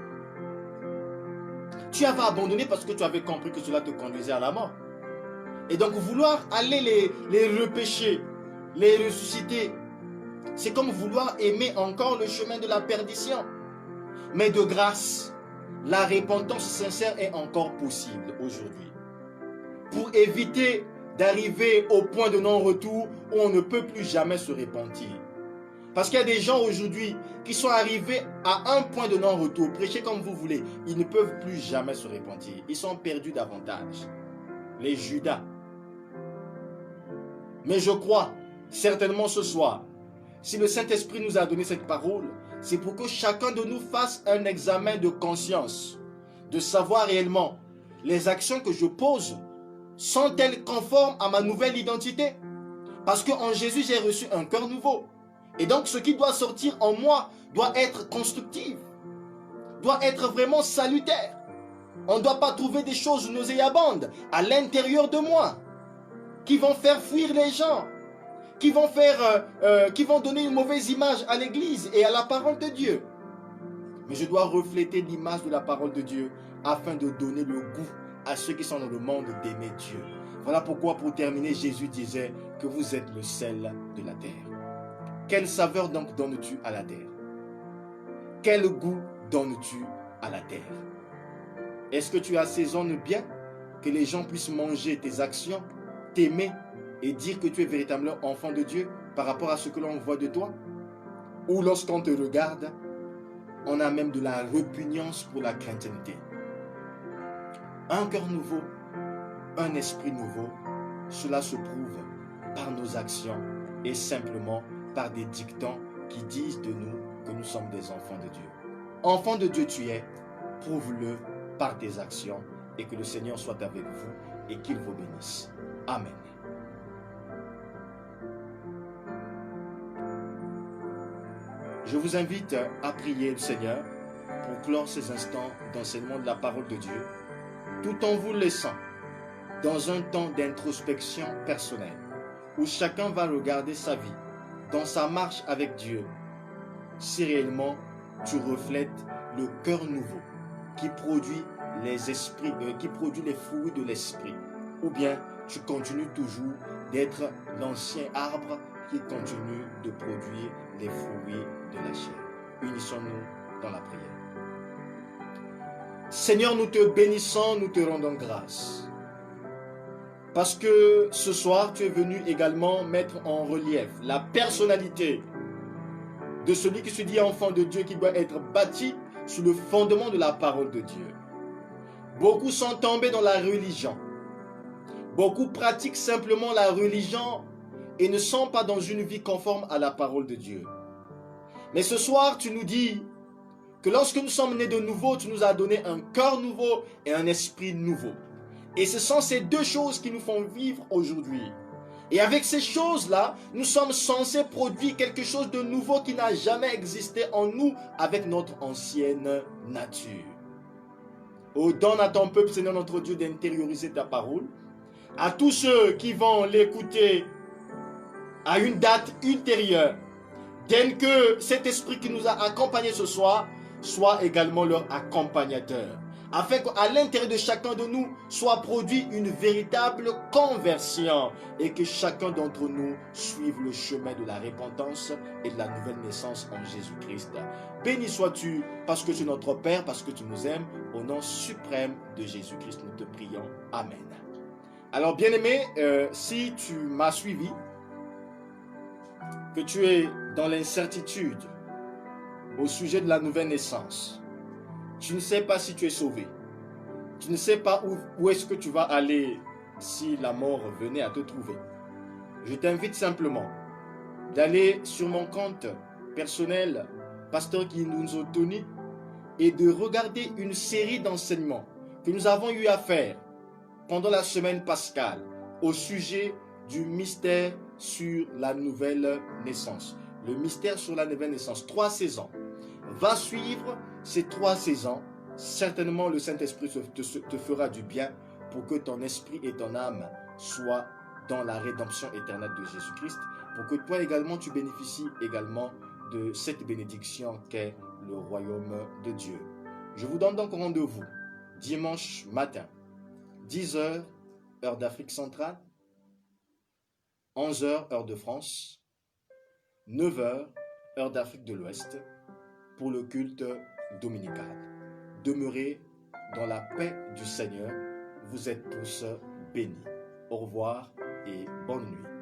Tu avais abandonné parce que tu avais compris que cela te conduisait à la mort. Et donc vouloir aller les repêcher, les ressusciter, c'est comme vouloir aimer encore le chemin de la perdition. Mais de grâce, la repentance sincère est encore possible aujourd'hui. Pour éviter d'arriver au point de non-retour où on ne peut plus jamais se repentir. Parce qu'il y a des gens aujourd'hui qui sont arrivés à un point de non-retour, prêchez comme vous voulez, ils ne peuvent plus jamais se repentir. Ils sont perdus davantage. Les Judas. Mais je crois, certainement ce soir, si le Saint-Esprit nous a donné cette parole, c'est pour que chacun de nous fasse un examen de conscience, de savoir réellement les actions que je pose sont-elles conformes à ma nouvelle identité? Parce qu'en Jésus, j'ai reçu un cœur nouveau. Et donc, ce qui doit sortir en moi doit être constructif, doit être vraiment salutaire. On ne doit pas trouver des choses nauséabondes à l'intérieur de moi qui vont faire fuir les gens, qui vont donner une mauvaise image à l'Église et à la parole de Dieu. Mais je dois refléter l'image de la parole de Dieu afin de donner le goût à ceux qui sont dans le monde d'aimer Dieu. Voilà pourquoi, pour terminer, Jésus disait que vous êtes le sel de la terre. Quelle saveur donc donnes-tu à la terre? Quel goût donnes-tu à la terre? Est-ce que tu assaisonnes bien, que les gens puissent manger tes actions, t'aimer et dire que tu es véritablement enfant de Dieu par rapport à ce que l'on voit de toi? Ou lorsqu'on te regarde, on a même de la répugnance pour la chrétienté. Un cœur nouveau, un esprit nouveau, cela se prouve par nos actions et simplement par des dictons qui disent de nous que nous sommes des enfants de Dieu. Enfant de Dieu tu es, prouve-le par tes actions et que le Seigneur soit avec vous et qu'il vous bénisse. Amen. Je vous invite à prier le Seigneur pour clore ces instants d'enseignement de la parole de Dieu, tout en vous laissant dans un temps d'introspection personnelle, où chacun va regarder sa vie, dans sa marche avec Dieu, si réellement tu reflètes le cœur nouveau qui produit les esprits, qui produit les fruits de l'esprit, ou bien tu continues toujours d'être l'ancien arbre qui continue de produire les fruits de la chair. Unissons-nous dans la prière. Seigneur, nous te bénissons, nous te rendons grâce. Parce que ce soir, tu es venu également mettre en relief la personnalité de celui qui se dit enfant de Dieu, qui doit être bâti sur le fondement de la parole de Dieu. Beaucoup sont tombés dans la religion. Beaucoup pratiquent simplement la religion et ne sont pas dans une vie conforme à la parole de Dieu. Mais ce soir, tu nous dis que lorsque nous sommes nés de nouveau, tu nous as donné un cœur nouveau et un esprit nouveau. Et ce sont ces deux choses qui nous font vivre aujourd'hui. Et avec ces choses-là, nous sommes censés produire quelque chose de nouveau qui n'a jamais existé en nous avec notre ancienne nature. Oh, donne à ton peuple, Seigneur notre Dieu, d'intérioriser ta parole. À tous ceux qui vont l'écouter à une date ultérieure, dès que cet esprit qui nous a accompagnés ce soir soit également leur accompagnateur, afin qu'à l'intérieur de chacun de nous soit produit une véritable conversion et que chacun d'entre nous suive le chemin de la repentance et de la nouvelle naissance en Jésus-Christ. Béni sois-tu parce que tu es notre Père, parce que tu nous aimes. Au nom suprême de Jésus-Christ, nous te prions. Amen. Alors bien-aimé, si tu m'as suivi, que tu es dans l'incertitude au sujet de la nouvelle naissance, tu ne sais pas si tu es sauvé, tu ne sais pas où est-ce que tu vas aller si la mort venait à te trouver, je t'invite simplement d'aller sur mon compte personnel, Pasteur Guy Ndunzo Tony, et de regarder une série d'enseignements que nous avons eu à faire pendant la semaine pascale au sujet du mystère sur la nouvelle naissance. Le mystère sur la nouvelle naissance, 3 saisons. Va suivre ces 3 saisons. Certainement, le Saint-Esprit te fera du bien pour que ton esprit et ton âme soient dans la rédemption éternelle de Jésus-Christ, pour que toi également, tu bénéficies également de cette bénédiction qu'est le royaume de Dieu. Je vous donne donc rendez-vous dimanche matin, 10h, heure d'Afrique centrale, 11h, heure de France, 9h, heure d'Afrique de l'Ouest, pour le culte dominical. Demeurez dans la paix du Seigneur. Vous êtes tous bénis. Au revoir et bonne nuit.